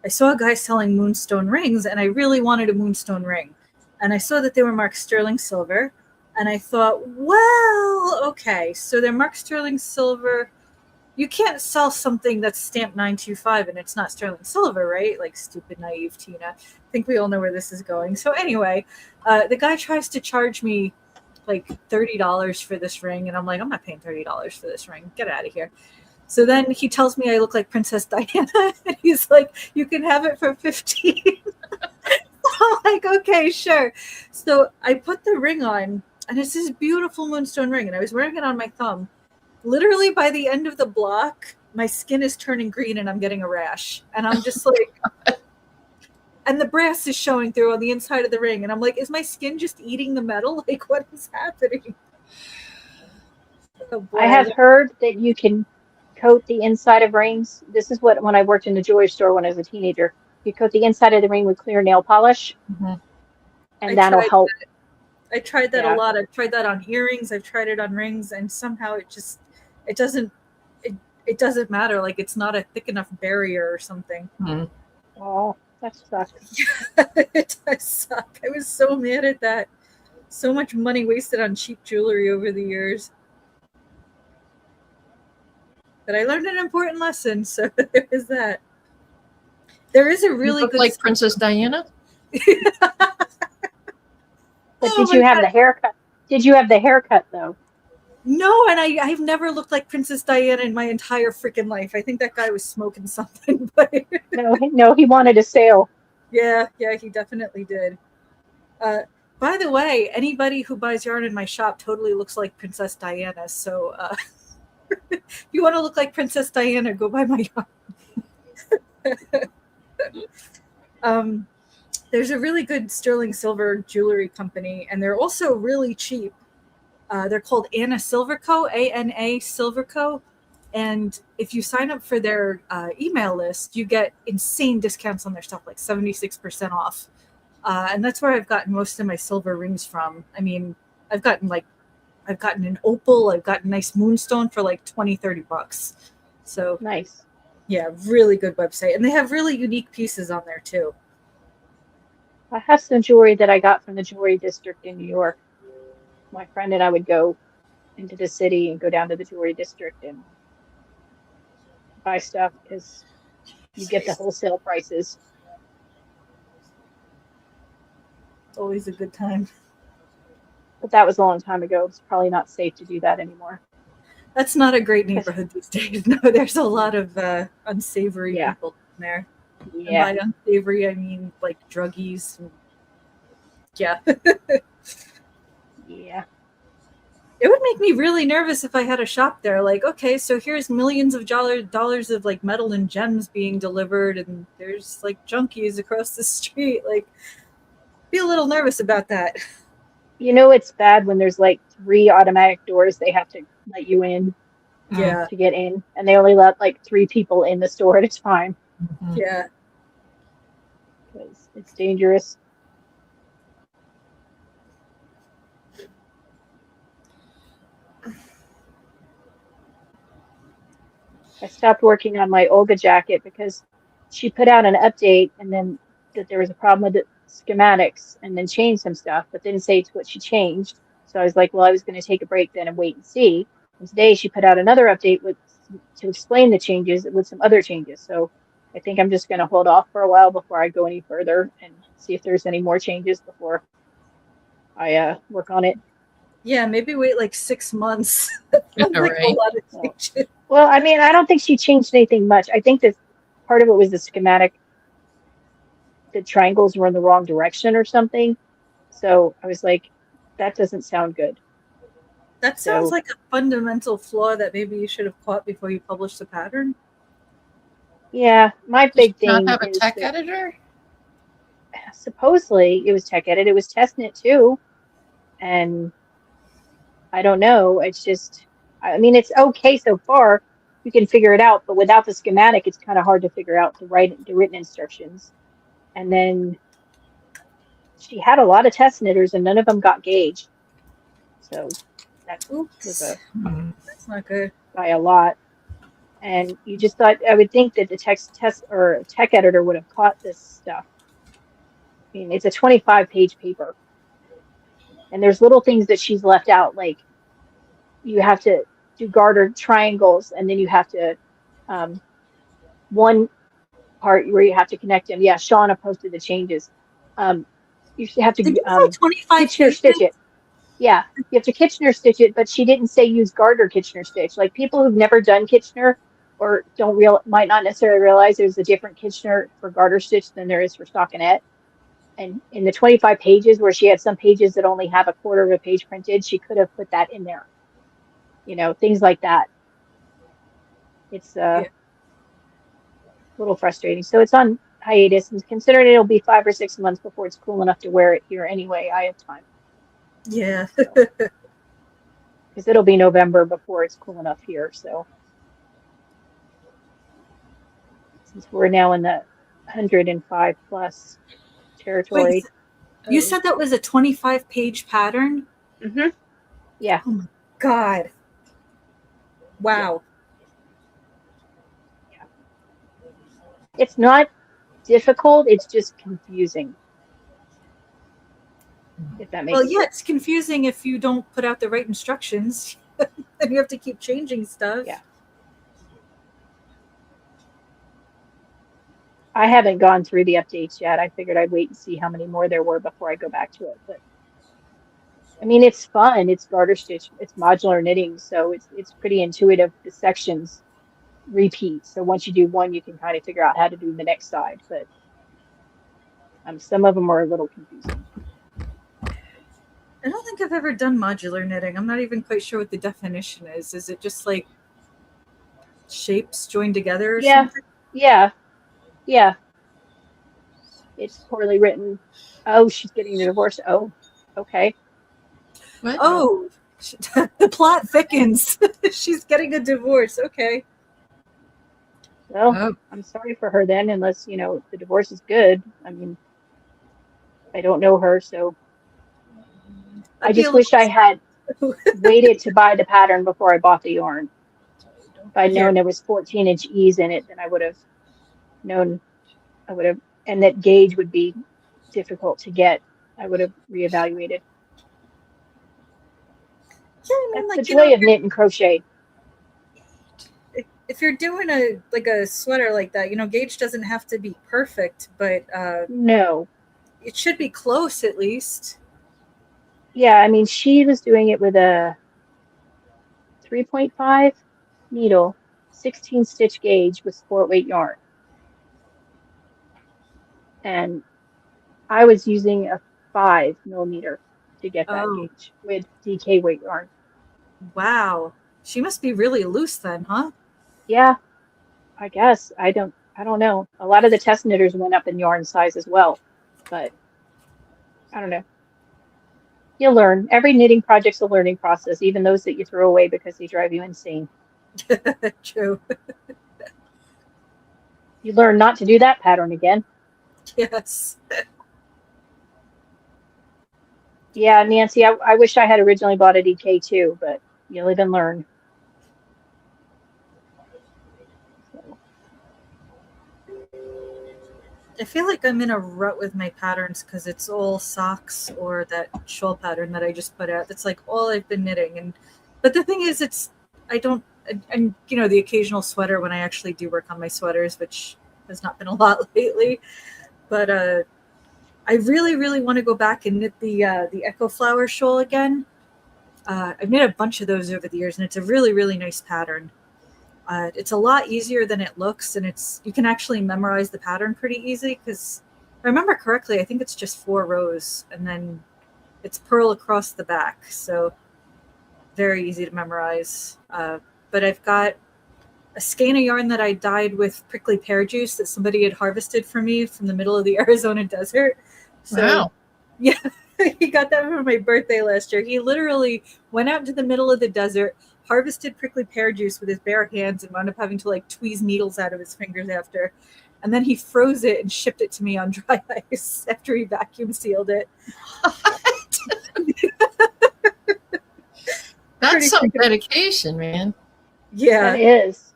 S1: I saw a guy selling moonstone rings, and I really wanted a moonstone ring. And I saw that they were marked sterling silver, and I thought, well, okay, so they're marked sterling silver. You can't sell something that's stamped 925 and it's not sterling silver, right? Like stupid, naive Tina. I think we all know where this is going. So anyway, the guy tries to charge me like $30 for this ring, and I'm like, I'm not paying $30 for this ring. Get out of here. So then he tells me I look like Princess Diana, and he's like, you can have it for 15. I'm like, okay, sure. So I put the ring on, and it's this beautiful moonstone ring, and I was wearing it on my thumb. Literally by the end of the block, my skin is turning green and I'm getting a rash. And I'm just like, and the brass is showing through on the inside of the ring. And I'm like, is my skin just eating the metal? Like, what is happening? Oh, boy.
S2: I have heard that you can coat the inside of rings. This is when I worked in the jewelry store when I was a teenager. You coat the inside of the ring with clear nail polish,
S3: Mhm.
S2: and
S1: I
S2: that'll
S1: tried
S2: help.
S1: I tried that
S2: Yeah.
S1: a lot. I've tried that on earrings. I've tried it on rings, and somehow it doesn't matter. Like it's not a thick enough barrier or something.
S3: Mhm.
S2: Oh, that sucks.
S1: It does suck. I was so mad at that. So much money wasted on cheap jewelry over the years. But I learned an important lesson, so there is that. There is a
S3: You
S1: really
S3: look
S1: good
S3: like Princess Diana.
S2: But
S1: Oh
S2: did
S1: my
S2: you have
S1: God.
S2: the haircut? Did you have the haircut though?
S1: No, and I've never looked like Princess Diana in my entire freaking life. I think that guy was smoking something, but
S2: No, he wanted a sale.
S1: yeah, he definitely did. By the way, anybody who buys yarn in my shop totally looks like Princess Diana. So if you want to look like Princess Diana, go buy my yarn. There's a really good sterling silver jewelry company, and they're also really cheap. They're called Anna Silverco, ANA Silverco. And if you sign up for their email list, you get insane discounts on their stuff, like 76% off. And that's where I've gotten most of my silver rings from. I mean, I've gotten an opal, I've gotten nice moonstone for like $20-$30. So
S2: Nice.
S1: yeah, really good website. And they have really unique pieces on there too.
S2: I have some jewelry that I got from the jewelry district in New York. My friend and I would go into the city and go down to the jewelry district and buy stuff because you get the wholesale prices.
S1: Always a good time.
S2: But that was a long time ago. It's probably not safe to do that anymore.
S1: That's not a great neighborhood these days. No, there's a lot of unsavory
S2: Yeah.
S1: people in there.
S2: Yeah.
S1: And by unsavory, I mean like druggies. Yeah.
S2: Yeah.
S1: It would make me really nervous if I had a shop there. Like, okay, so here's millions of dollars of like metal and gems being delivered, and there's like junkies across the street. Like, be a little nervous about that.
S2: You know, it's bad when there's like 3 automatic doors they have to let you in
S1: Yeah,
S2: to get in, and they only let like 3 people in the store at a time
S3: Mhm.
S1: yeah.
S2: because it's dangerous. I stopped working on my Olga jacket because she put out an update and then that there was a problem with the schematics and then changed some stuff, but didn't say what she changed. So I was like, well, I was going to take a break then and wait and see. And today she put out another update to explain the changes with some other changes. So I think I'm just going to hold off for a while before I go any further and see if there's any more changes before I work on it.
S1: Yeah, maybe wait like 6 months. Sounds like a
S3: Right.
S1: lot of changes.
S2: Well, I mean, I don't think she changed anything much. I think that part of it was the schematic. The triangles were in the wrong direction or something. So I was like, that doesn't sound good.
S1: That sounds
S2: So
S1: like a fundamental flaw that maybe you should have caught before you published the pattern.
S2: yeah, my
S3: Does
S2: big
S3: she not
S2: thing
S3: have a
S2: is
S3: tech
S2: that
S3: editor?
S2: supposedly it was tech edit. It was testnet too. And I don't know. It's just, I mean, it's okay so far. You can figure it out, but without the schematic, it's kind of hard to figure out the written instructions. And then she had a lot of test knitters and none of them got gauged. So that was
S1: Oops,
S3: Hmm.
S1: that's not good.
S2: by a lot. And you just thought, I would think that the test or tech editor would have caught this stuff. I mean, it's a 25-page paper. And there's little things that she's left out, like you have to do garter triangles, and then you have to, one part where you have to connect them. Yeah, Shauna posted the changes. You should have to
S1: Did you say 25
S2: Kitchener
S1: pages?
S2: stitch it. Yeah, you have to Kitchener stitch it, but she didn't say use garter Kitchener stitch. Like people who've never done Kitchener or might not necessarily realize there's a different Kitchener for garter stitch than there is for stockinette. And in the 25 pages where she had some pages that only have a quarter of a page printed, she could have put that in there. You know, things like that. It's a little frustrating. So it's on hiatus, and considering it'll be 5 or 6 months before it's cool enough to wear it here anyway, I have time.
S1: Yeah.
S2: Because it'll be November before it's cool enough here. So since we're now in the 105 plus territory.
S1: Wait, you said that was a 25-page pattern?
S2: Mm-hmm. Yeah.
S1: Oh my God. Wow.
S2: Yeah. It's not difficult. It's just confusing. If that makes
S1: Well,
S2: sense.
S1: yeah, it's confusing if you don't put out the right instructions. Then you have to keep changing stuff.
S2: Yeah. I haven't gone through the updates yet. I figured I'd wait and see how many more there were before I go back to it. But I mean, it's fun. It's garter stitch. It's modular knitting, so it's pretty intuitive. The sections repeat, so once you do one, you can kind of figure out how to do the next side. But some of them are a little confusing.
S1: I don't think I've ever done modular knitting. I'm not even quite sure what the definition is. Is it just like shapes joined together or something?
S2: Yeah. It's poorly written. Oh, she's getting a divorce. Oh, okay.
S3: What?
S1: Oh, the plot thickens. She's getting a divorce. Okay.
S2: Well,
S3: Oh,
S2: I'm sorry for her then, unless, the divorce is good. I mean, I don't know her, so I just wish I had waited to buy the pattern before I bought the yarn. If I'd known there was 14-inch ease in it, then I would have known, and that gauge would be difficult to get. I would have reevaluated.
S1: I mean,
S2: That's
S1: like,
S2: the joy of knit and crochet.
S1: if you're doing a sweater like that, gauge doesn't have to be perfect, but
S2: No.
S1: it should be close at least.
S2: Yeah, I mean, she was doing it with a 3.5 needle, 16 stitch gauge with sport weight yarn. And I was using a 5 millimeter to get that
S1: Oh,
S2: gauge with DK weight yarn.
S1: wow. She must be really loose then, huh?
S2: Yeah, I guess. I don't know. A lot of the test knitters went up in yarn size as well, but I don't know. You learn. Every knitting project's a learning process, even those that you throw away because they drive you insane.
S1: True.
S2: You learn not to do that pattern again.
S1: Yes.
S2: Yeah, Nancy, I wish I had originally bought a DK too, but you live and learn. So,
S1: I feel like I'm in a rut with my patterns because it's all socks or that shawl pattern that I just put out. That's like all I've been knitting. But the thing is, I don't, and the occasional sweater when I actually do work on my sweaters, which has not been a lot lately. But I really, really want to go back and knit the Echo Flower shawl again. I've knit a bunch of those over the years, and it's a really, really nice pattern. It's a lot easier than it looks, and you can actually memorize the pattern pretty easy because if I remember correctly, I think it's just 4 rows, and then it's purl across the back, so very easy to memorize. But I've got a skein of yarn that I dyed with prickly pear juice that somebody had harvested for me from the middle of the Arizona desert. So,
S3: Wow.
S1: Yeah, he got that for my birthday last year. He literally went out into the middle of the desert, harvested prickly pear juice with his bare hands, and wound up having to tweeze needles out of his fingers after. And then he froze it and shipped it to me on dry ice after he vacuum sealed it.
S3: That's some dedication, man.
S1: Yeah.
S2: that is.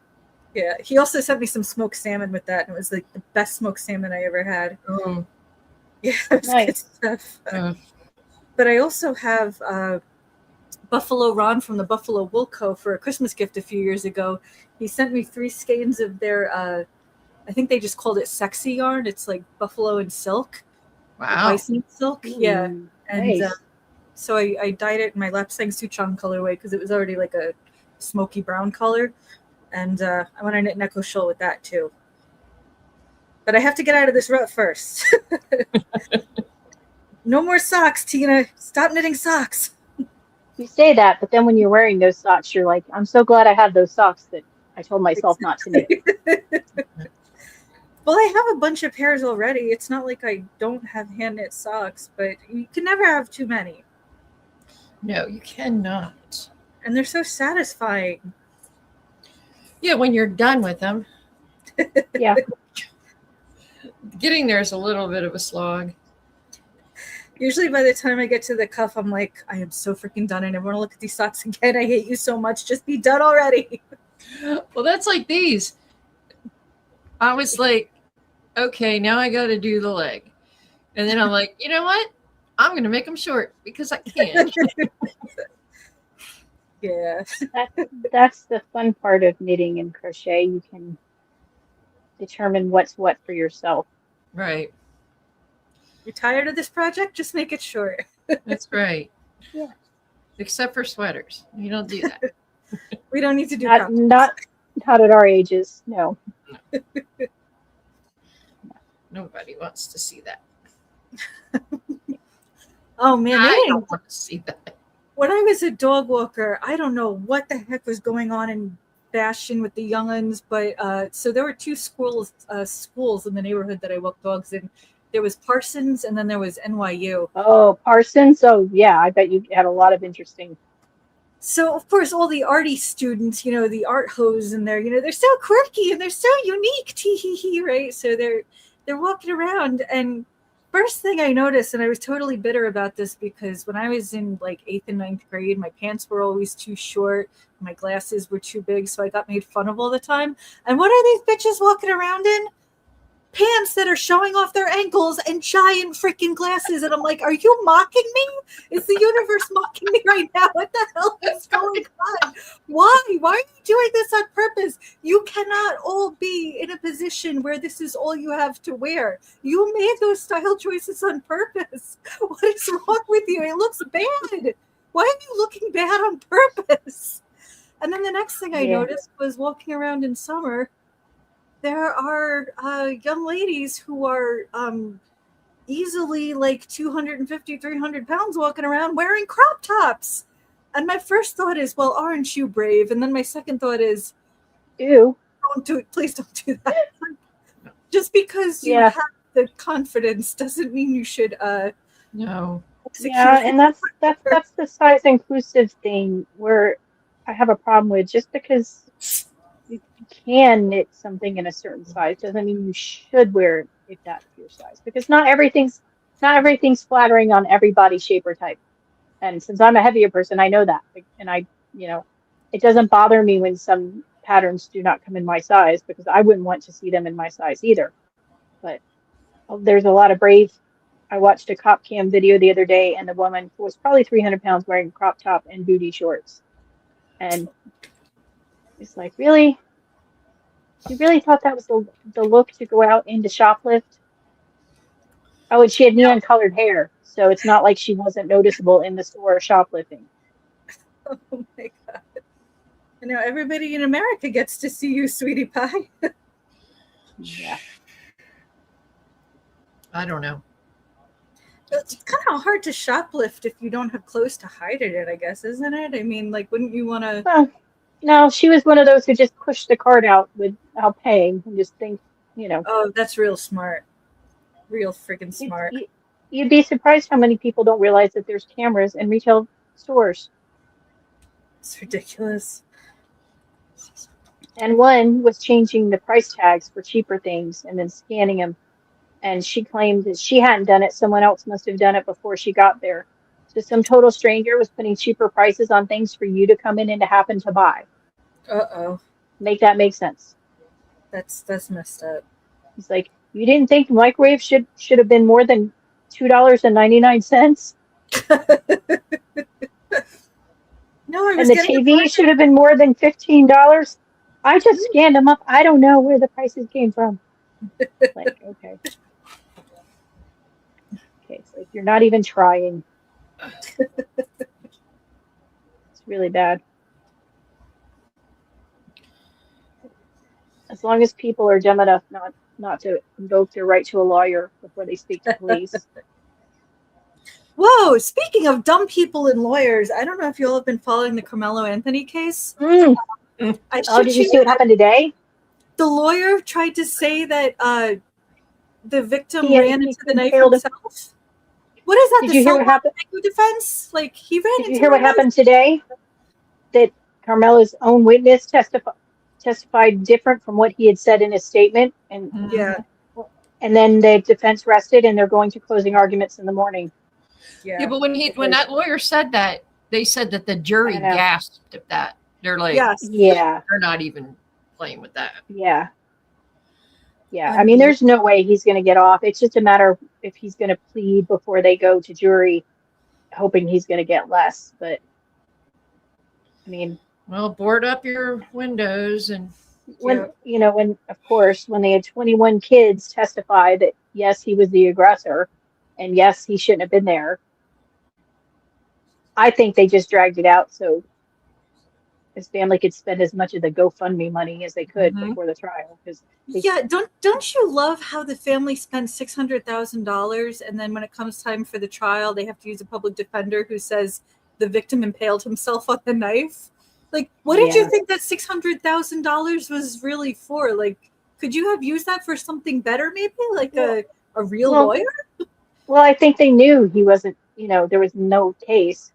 S1: Yeah. He also sent me some smoked salmon with that, and it was like the best smoked salmon I ever had.
S3: Mm.
S1: Yeah, it was
S2: Nice.
S1: good stuff.
S3: Mm.
S1: But I also have Buffalo Ron from the Buffalo Wool Co. for a Christmas gift a few years ago. He sent me 3 skeins of their, I think they just called it sexy yarn. It's like buffalo and silk.
S3: Wow.
S1: Bison silk. Yeah.
S2: Ooh,
S1: And
S2: nice.
S1: so I dyed it in my Lapsang Souchong colorway because it was already like a smoky brown color. And I want to knit an Echo shawl with that too. But I have to get out of this rut first. No more socks, Tina. Stop knitting socks.
S2: You say that, but then when you're wearing those socks, you're like, I'm so glad I have those socks that I told myself not to knit.
S1: Well, I have a bunch of pairs already. It's not like I don't have hand knit socks, but you can never have too many.
S3: No, you cannot.
S1: And they're so satisfying.
S3: Yeah, when you're done with them.
S2: Yeah.
S3: Getting there is a little bit of a slog.
S1: Usually by the time I get to the cuff, I'm like, I am so freaking done. I never want to look at these socks again. I hate you so much. Just be done already.
S3: Well, that's like these. I was like, okay, now I got to do the leg. And then I'm like, you know what? I'm going to make them short because I can.
S1: Yeah.
S2: That's the fun part of knitting and crochet. You can determine what's what for yourself.
S3: Right.
S1: You're tired of this project? Just make it short.
S3: That's right.
S2: Yeah.
S3: Except for sweaters. You don't do that.
S1: We don't need to do
S2: Not at our ages. No.
S3: Nobody wants to see that.
S1: Oh man,
S3: I don't want to see that.
S1: when I was a dog walker, I don't know what the heck was going on in Bastion with the younguns, but so there were 2 schools in the neighborhood that I walked dogs in. There was Parsons, and then there was NYU.
S2: Oh, Parsons. So yeah, I bet you had a lot of interesting.
S1: So of course, all the arty students, the art hose in there, they're so quirky and they're so unique, tee hee hee, right? So they're walking around, and first thing I noticed, and I was totally bitter about this because when I was in like 8th and 9th grade, my pants were always too short, my glasses were too big, so I got made fun of all the time. And what are these bitches walking around in? pants that are showing off their ankles and giant freaking glasses. And I'm like, are you mocking me? Is the universe mocking me right now? What the hell is going on? Why? Why are you doing this on purpose? You cannot all be in a position where this is all you have to wear. You made those style choices on purpose. What is wrong with you? It looks bad. Why are you looking bad on purpose? And then the next thing I noticed was walking around in summer, there are young ladies who are easily like 250, 300 pounds walking around wearing crop tops. And my first thought is, well, aren't you brave? And then my second thought is,
S2: ew.
S1: Don't do it. Please don't do that. Just because you have the confidence doesn't mean you should
S3: No.
S2: Yeah, and that's the size inclusive thing where I have a problem with. Just because you can knit something in a certain size doesn't mean you should wear it if that's your size. Because not everything's flattering on every body shape or type. And since I'm a heavier person, I know that. And it doesn't bother me when some patterns do not come in my size, because I wouldn't want to see them in my size either. But there's a lot of brave. I watched a cop cam video the other day, and the woman was probably 300 pounds wearing a crop top and booty shorts. And it's like, really? You really thought that was the look to go out and to shoplift? Oh, and she had neon colored hair, so it's not like she wasn't noticeable in the store shoplifting.
S1: Oh my God. You know, everybody in America gets to see you, sweetie pie.
S2: Yeah.
S3: I don't know.
S1: It's kind of hard to shoplift if you don't have clothes to hide it in, I guess, isn't it? I mean, like, wouldn't you want to?
S2: Well, no, she was one of those who just pushed the cart out without paying and just think,
S1: Oh, that's real smart. Real freaking smart.
S2: You'd be surprised how many people don't realize that there's cameras in retail stores.
S1: It's ridiculous.
S2: And one was changing the price tags for cheaper things and then scanning them. And she claimed that she hadn't done it. Someone else must have done it before she got there. So some total stranger was putting cheaper prices on things for you to come in and to happen to buy.
S1: Uh-oh.
S2: Make that make sense.
S1: That's messed up.
S2: It's like, you didn't think the microwave should have been more than $2.99?
S1: No,
S2: And the TV should have been more than $15? I just scanned them up. I don't know where the prices came from. Like, okay. Okay, so if you're not even trying. It's really bad. As long as people are dumb enough not to invoke their right to a lawyer before they speak to police.
S1: Whoa, speaking of dumb people and lawyers, I don't know if you all have been following the Carmelo Anthony case.
S2: Oh, did you see what happened today?
S1: The lawyer tried to say that the victim ran into the knife himself. What is that?
S2: Did you hear what happened?
S1: Defense? Like, he ran into.
S2: Did you hear what happened today? That Carmelo's own witness testified different from what he had said in his statement, and then the defense rested, and they're going to closing arguments in the morning.
S3: Yeah, but when that lawyer said that, they said that the jury gasped at that. They're like, they're not even playing with that. Yeah.
S2: I mean, there's no way he's going to get off. It's just a matter of if he's going to plead before they go to jury, hoping he's going to get less. But I mean,
S3: well, board up your windows and
S2: when of course, when they had 21 kids testify that yes, he was the aggressor, and yes, he shouldn't have been there. I think they just dragged it out so his family could spend as much of the GoFundMe money as they could before the trial.
S1: Don't you love how the family spent $600,000, and then when it comes time for the trial, they have to use a public defender who says the victim impaled himself on the knife? Like, what did you think that $600,000 was really for? Like, could you have used that for something better, maybe, like a real lawyer?
S2: Well, I think they knew he wasn't. There was no case,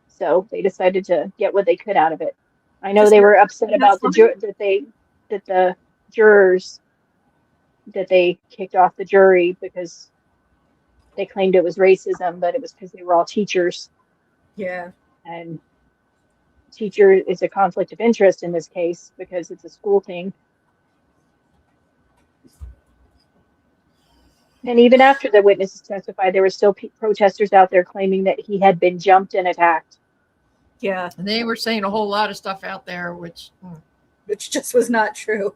S2: so they decided to get what they could out of it. I know they were upset about the jurors that they kicked off the jury because they claimed it was racism, but it was because they were all teachers.
S1: Yeah.
S2: And teacher is a conflict of interest in this case because it's a school thing. And even after the witnesses testified, there were still protesters out there claiming that he had been jumped and attacked.
S1: Yeah,
S3: And they were saying a whole lot of stuff out there, which
S1: which just was not true.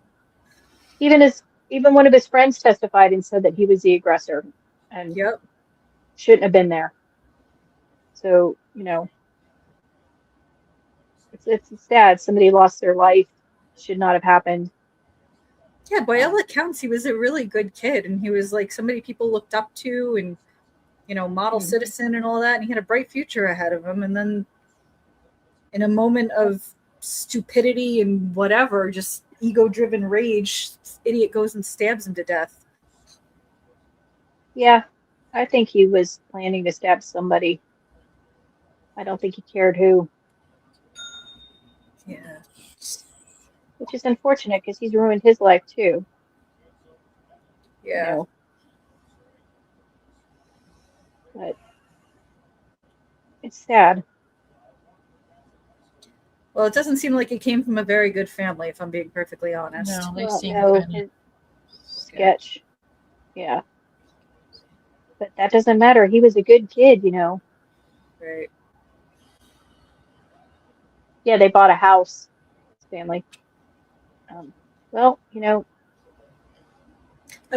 S2: Even one of his friends testified and said that he was the aggressor and
S1: Yep.
S2: shouldn't have been there. So, you know, it's sad. Somebody lost their life. Should not have happened.
S1: Yeah, by all accounts, he was a really good kid, and he was like somebody people looked up to, and model citizen and all that. And he had a bright future ahead of him. And then, in a moment of stupidity and whatever, just ego-driven rage, this idiot goes and stabs him to death.
S2: Yeah, I think he was planning to stab somebody. I don't think he cared who.
S1: Yeah.
S2: Which is unfortunate because he's ruined his life too.
S1: Yeah.
S2: But it's sad.
S1: Well, it doesn't seem like it came from a very good family, if I'm being perfectly honest.
S3: no, they
S2: Well,
S3: seem
S2: no,
S3: kind of
S2: sketch. Yeah. But that doesn't matter. He was a good kid,
S1: Right.
S2: Yeah, they bought a house, his family. Well,
S1: I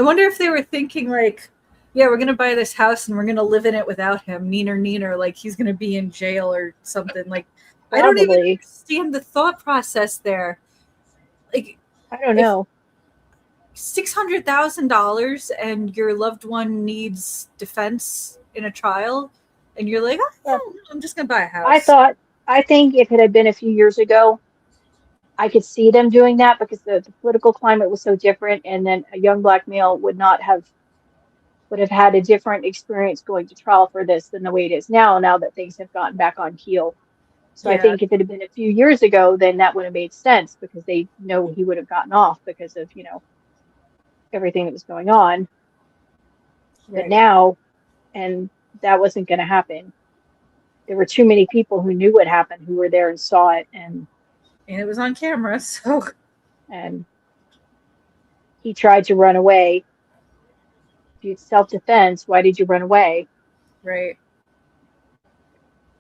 S1: wonder if they were thinking like, yeah, we're gonna buy this house and we're gonna live in it without him, neener, like he's gonna be in jail or something. Like, I don't even
S2: probably.
S1: understand the thought process there. Like,
S2: I don't know.
S1: $600,000 and your loved one needs defense in a trial, and you're like, oh, I'm just gonna buy a house.
S2: I think if it had been a few years ago, I could see them doing that because the political climate was so different, and then a young black male would have had a different experience going to trial for this than the way it is now that things have gotten back on keel. So I
S1: Yeah.
S2: think if it had been a few years ago, then that would have made sense because they know he would have gotten off because of, everything that was going on. But
S1: Right.
S2: now, and that wasn't going to happen. There were too many people who knew what happened, who were there and saw it, and
S1: it was on camera, so.
S2: And he tried to run away. If you self-defense, why did you run away?
S1: Right.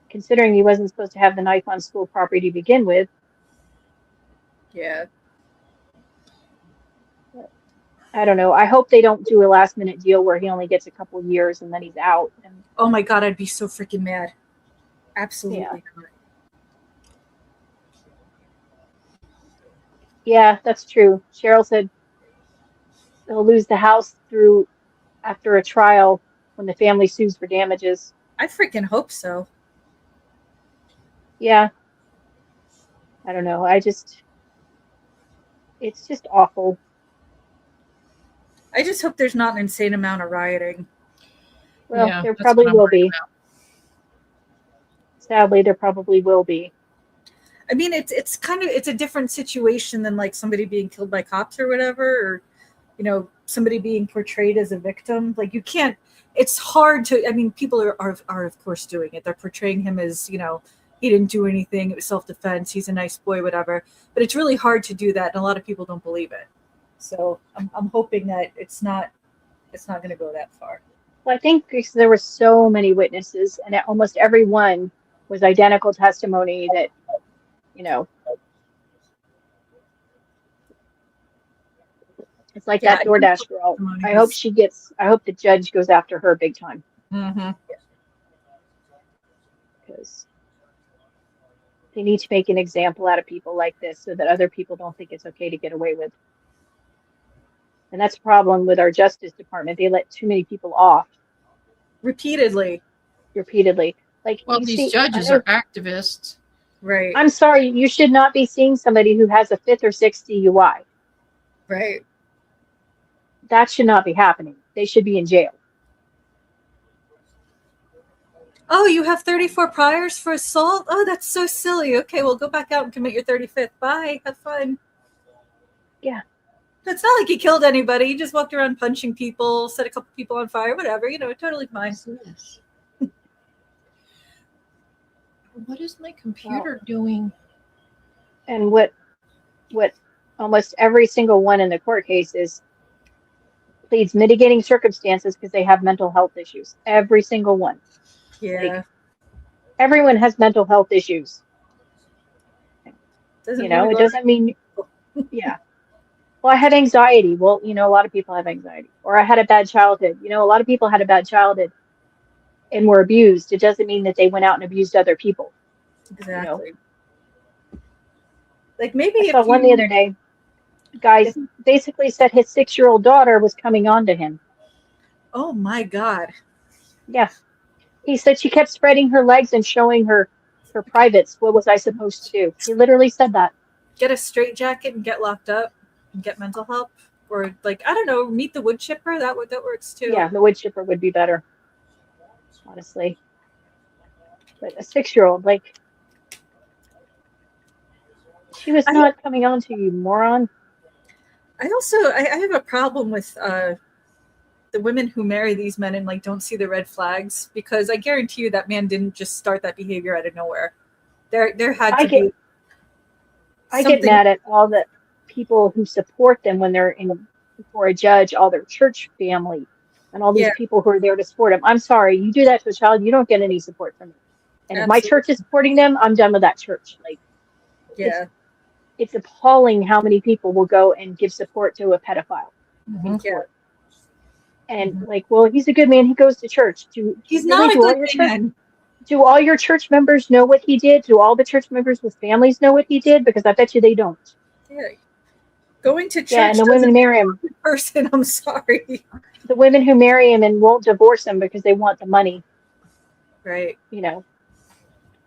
S2: Considering he wasn't supposed to have the knife on school property to begin with.
S1: Yeah.
S2: I don't know. I hope they don't do a last-minute deal where he only gets a couple years and then he's out. And
S1: oh my God, I'd be so freaking mad. Absolutely not.
S2: Yeah, that's true. Cheryl said they'll lose the house after a trial when the family sues for damages.
S1: I freaking hope so.
S2: Yeah. I don't know. It's just awful.
S1: I just hope there's not an insane amount of rioting.
S2: Well,
S3: yeah,
S2: there
S3: that's
S2: probably
S3: what I'm
S2: will
S3: worried
S2: be.
S3: about.
S2: Sadly, there probably will be.
S1: I mean, it's a different situation than like somebody being killed by cops or whatever, or somebody being portrayed as a victim. Like, you can't. It's hard to. I mean, people are of course doing it. They're portraying him as he didn't do anything. It was self-defense. He's a nice boy, whatever. But it's really hard to do that, and a lot of people don't believe it. So I'm hoping that it's not going to go that far.
S2: Well, I think because there were so many witnesses, and almost every one was identical testimony that, it's like that DoorDash girl. I hope the judge goes after her big time.
S3: Mm-hmm.
S2: Because they need to make an example out of people like this so that other people don't think it's okay to get away with. And that's a problem with our Justice Department. They let too many people off.
S1: Repeatedly.
S2: Like,
S3: well, these judges are activists.
S1: Right.
S2: I'm sorry, you should not be seeing somebody who has a 5th or 6th DUI.
S1: Right.
S2: That should not be happening. They should be in jail.
S1: Oh, you have 34 priors for assault? Oh, that's so silly. Okay, well, go back out and commit your 35th. Bye. Have fun.
S2: Yeah.
S1: It's not like he killed anybody. He just walked around punching people, set a couple people on fire, whatever. Totally fine.
S3: Yes. What is my computer doing?
S2: And what almost every single one in the court case is pleads mitigating circumstances because they have mental health issues. Every single one.
S1: Yeah.
S2: Everyone has mental health issues.
S1: Doesn't
S2: You
S1: mean we
S2: know, it
S1: go
S2: doesn't mean, yeah. Well, I had anxiety. Well, you know, a lot of people have anxiety. Or I had a bad childhood. You know, a lot of people had a bad childhood and were abused. It doesn't mean that they went out and abused other people. You know,
S1: exactly. Like maybe
S2: I
S1: if
S2: saw one the
S1: you
S2: other day. Guys basically said his 6-year-old daughter was coming on to him.
S1: oh my God.
S2: Yeah. He said she kept spreading her legs and showing her privates. What was I supposed to do? He literally said that.
S1: Get a straitjacket and get locked up and get mental help. Or like, I don't know, meet the wood chipper. That works too.
S2: Yeah, the wood chipper would be better, honestly. But a 6-year-old, like, she was
S1: I
S2: not coming on to you, moron.
S1: I have a problem with the women who marry these men and like don't see the red flags, because I guarantee you that man didn't just start that behavior out of nowhere. There had
S2: I
S1: to
S2: get
S1: be
S2: I get
S1: something.
S2: mad at all the people who support them when they're in before a judge, all their church family, and all these
S1: Yeah,
S2: people who are there to support them. I'm sorry, you do that to a child, you don't get any support from me. And if my
S1: absolutely.
S2: church is supporting them, I'm done with that church. Like, it's
S1: Yeah.
S2: it's appalling how many people will go and give support to a pedophile in
S3: Mhm.
S1: Yeah.
S2: court. And
S1: Mhm.
S2: like, well, he's a good man. He goes to church.
S1: He's
S2: Really
S1: not a
S2: do all
S1: good
S2: your church
S1: man.
S2: do all your church members know what he did? Do all the church members with families know what he did? Because I bet you they don't.
S1: Yeah. Going to
S2: Yeah, and
S1: church
S2: the women
S1: doesn't make
S2: marry
S1: you
S2: him.
S1: a good person. I'm sorry.
S2: The women who marry him and won't divorce him because they want the money.
S1: Right.
S2: You know,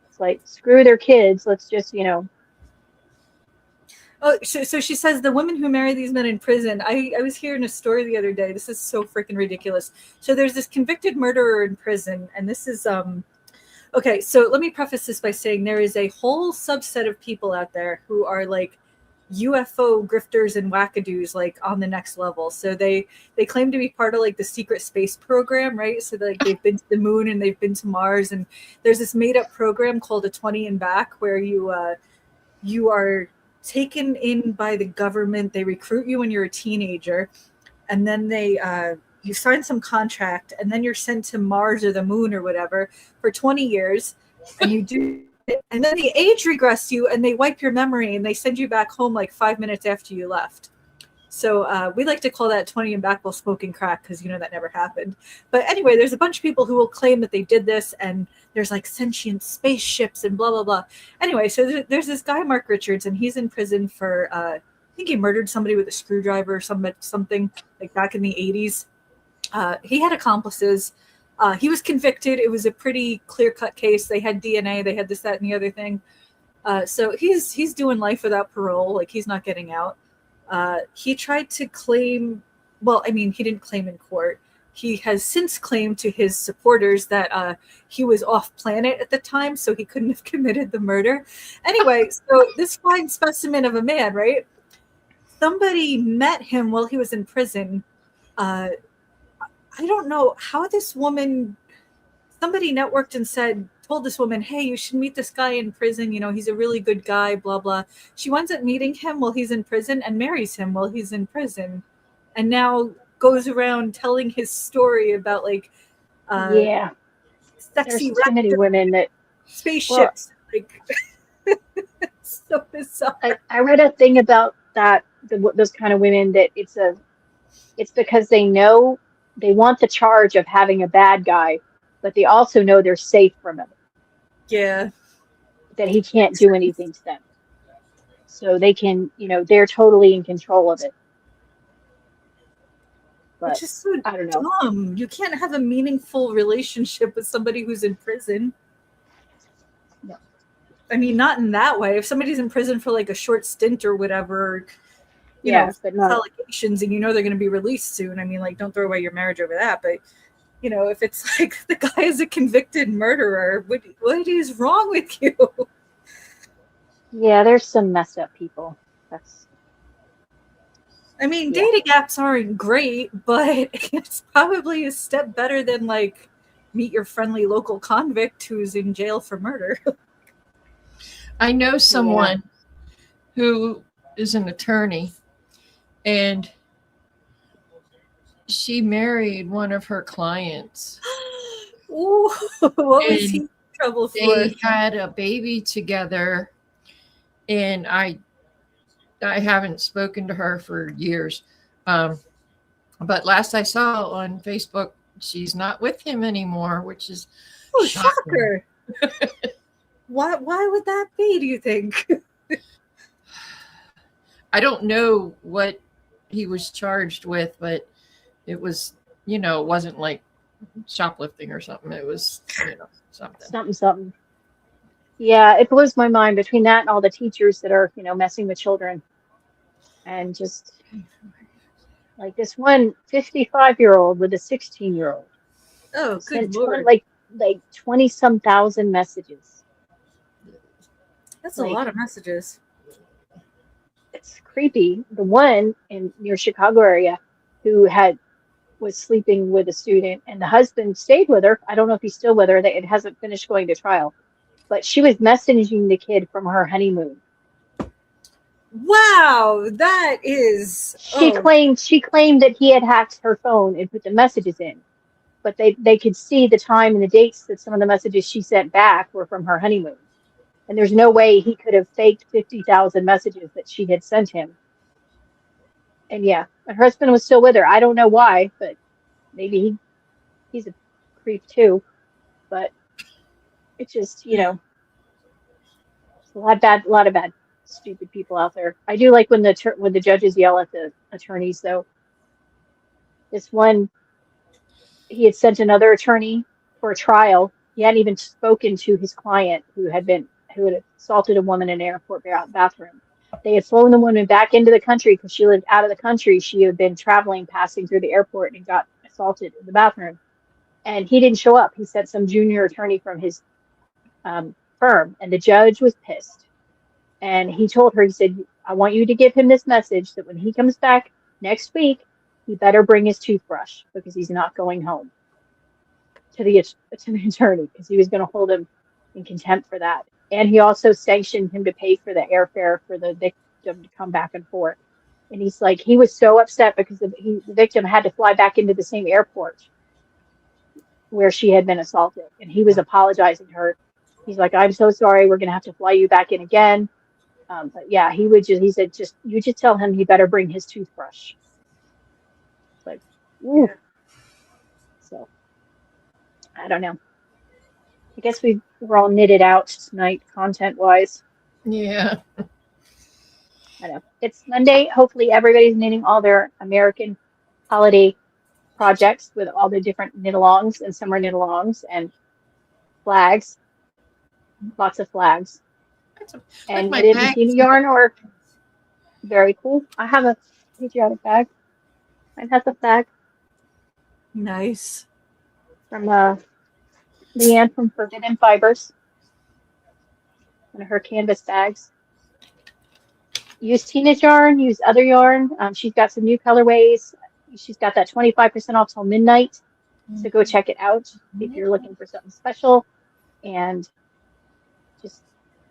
S2: it's like screw their kids. Let's just,
S1: Oh, so she says the women who marry these men in prison. I was hearing a story the other day. This is so freaking ridiculous. So there's this convicted murderer in prison, and this is okay. So let me preface this by saying there is a whole subset of people out there who are like UFO grifters and wackadoos, like on the next level. So they claim to be part of like the secret space program, right? So like they've been to the moon and they've been to Mars, and there's this made up program called a 20 and back where you are taken in by the government. They recruit you when you're a teenager, and then they you sign some contract, and then you're sent to Mars or the moon or whatever for 20 years, and you do. And then they age regress you, and they wipe your memory, and they send you back home like 5 minutes after you left. So we like to call that 20 and back while smoking crack, because you know that never happened. But anyway, there's a bunch of people who will claim that they did this, and there's like sentient spaceships and blah blah blah. Anyway, so there's this guy Mark Richards, and he's in prison for I think he murdered somebody with a screwdriver or something like back in the 80s. He had accomplices. He was convicted. It was a pretty clear cut case. They had DNA. They had this, that, and the other thing. So he's doing life without parole. Like he's not getting out. He tried to claim, well, I mean, he didn't claim in court. He has since claimed to his supporters that he was off planet at the time, so he couldn't have committed the murder. Anyway, so this fine specimen of a man, right? Somebody met him while he was in prison. I don't know how this woman, somebody networked and told this woman, hey, you should meet this guy in prison. You know, he's a really good guy, blah, blah. She winds up meeting him while he's in prison and marries him while he's in prison. And now goes around telling his story about like
S2: yeah.
S1: sexy
S2: There's too many
S1: raptor
S2: women that, well,
S1: spaceships. Like, it's so bizarre.
S2: I read a thing about that, those kind of women that it's because they know they want the charge of having a bad guy, but they also know they're safe from him,
S1: Yeah.
S2: that he can't do anything to them. So they can, they're totally in control of it. But
S1: Which is so
S2: I don't know.
S1: dumb. You can't have a meaningful relationship with somebody who's in prison.
S2: No.
S1: I mean, not in that way. If somebody's in prison for like a short stint or whatever, you know,
S2: but not
S1: allegations, and you know they're going to be released soon. I mean, like, don't throw away your marriage over that. But you know, if it's like the guy is a convicted murderer, what is wrong with you?
S2: Yeah, there's some messed up people.
S1: I mean, dating apps aren't great, but it's probably a step better than like meet your friendly local convict who's in jail for murder.
S3: I know someone who is an attorney, and she married one of her clients.
S1: Ooh, what was
S3: And
S1: he in trouble for?
S3: They had a baby together, and I haven't spoken to her for years. But last I saw on Facebook, she's not with him anymore, which is
S1: Oh,
S3: shocking.
S1: shocker. Why would that be, do you think?
S3: I don't know what he was charged with, but it was, it wasn't like shoplifting or something. It was, something.
S2: Something. Yeah, it blows my mind between that and all the teachers that are, messing with children. And just like this one 55-year-old with a 16-year-old.
S1: Oh,
S2: Sent
S1: good Lord.
S2: like 20-some thousand messages.
S1: That's a lot of messages.
S2: It's creepy. The one near Chicago area who was sleeping with a student, and the husband stayed with her. I don't know if he's still with her. It hasn't finished going to trial, but she was messaging the kid from her honeymoon.
S1: Wow, that is.
S2: She claimed that he had hacked her phone and put the messages in, but they could see the time and the dates that some of the messages she sent back were from her honeymoon. And there's no way he could have faked 50,000 messages that she had sent him. And yeah, her husband was still with her. I don't know why, but maybe he's a creep too. But it's just, it's a lot of bad, stupid people out there. I do like when the judges yell at the attorneys, though. This one, he had sent another attorney for a trial. He hadn't even spoken to his client who had assaulted a woman in an airport bathroom. They had flown the woman back into the country because she lived out of the country. She had been passing through the airport and got assaulted in the bathroom. And he didn't show up. He sent some junior attorney from his firm, and the judge was pissed. And he told her, he said, I want you to give him this message that when he comes back next week, he better bring his toothbrush because he's not going home, to the attorney, because he was going to hold him in contempt for that. And he also sanctioned him to pay for the airfare for the victim to come back and forth. And he's like, he was so upset because the victim had to fly back into the same airport where she had been assaulted. And he was apologizing to her. He's like, I'm so sorry. We're going to have to fly you back in again. But yeah, he said, you just tell him he better bring his toothbrush. It's like, ooh. Yeah. So, I don't know. I guess we're all knitted out tonight, content-wise.
S3: Yeah.
S2: I know. It's Monday. Hopefully everybody's knitting all their American holiday projects with all the different knit-alongs and summer knit-alongs and flags. Lots of flags. And
S3: my
S2: knitted yarn or very cool. I have a patriotic bag. Mine has a flag.
S1: Nice.
S2: From Leanne from Forbidden Fibers. And her canvas bags. Use Tina's yarn, use other yarn. She's got some new colorways. She's got that 25% off till midnight. So go check it out if you're looking for something special. And just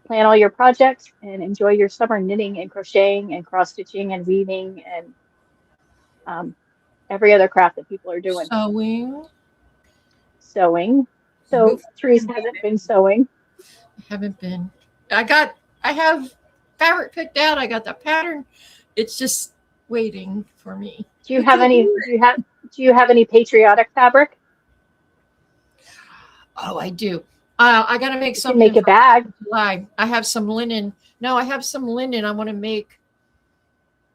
S2: plan all your projects and enjoy your summer knitting and crocheting and cross stitching and weaving and every other craft that people are doing. Sewing. So Therese hasn't been sewing.
S3: I haven't been. I have fabric picked out. I got the pattern. It's just waiting for me.
S2: Do you have any patriotic fabric?
S3: Oh, I do. I gotta make something.
S2: Make a bag.
S3: July. I have some linen. No, I have some linen. I want to make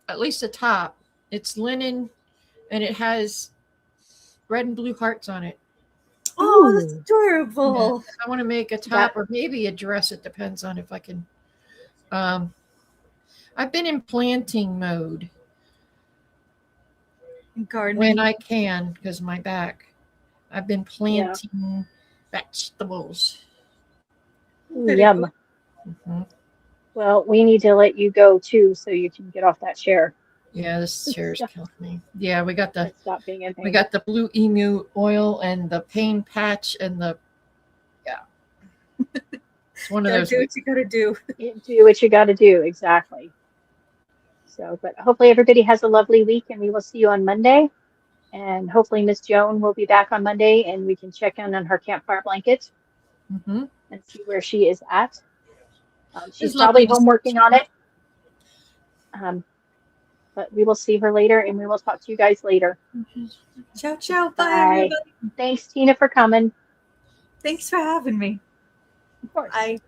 S3: at least a top. It's linen, and it has red and blue hearts on it.
S1: Oh, that's adorable.
S3: Yeah. I want to make a top or maybe a dress. It depends on if I can. I've been in planting mode.
S1: Gardening.
S3: When I can, because my back. I've been planting vegetables.
S2: Yum.
S3: Mm-hmm.
S2: Well, we need to let you go too, so you can get off that chair.
S3: Yeah, this chair's killing me. Yeah, we got the
S2: we
S3: got the Blue Emu oil and the pain patch and the It's one of those.
S1: Do what you gotta do.
S2: Do what you gotta do, exactly. So, but hopefully everybody has a lovely week, and we will see you on Monday. And hopefully Miss Joan will be back on Monday and we can check in on her campfire blanket
S3: Mm-hmm.
S2: and see where she is at. She's
S1: It's lovely
S2: probably
S1: to
S2: home
S1: see
S2: working on it. But we will see her later and we will talk to you guys later.
S1: Ciao, ciao. Bye,
S2: Bye.
S1: everybody.
S2: Thanks, Tina, for coming.
S1: Thanks for having me.
S2: Of course.
S1: Bye.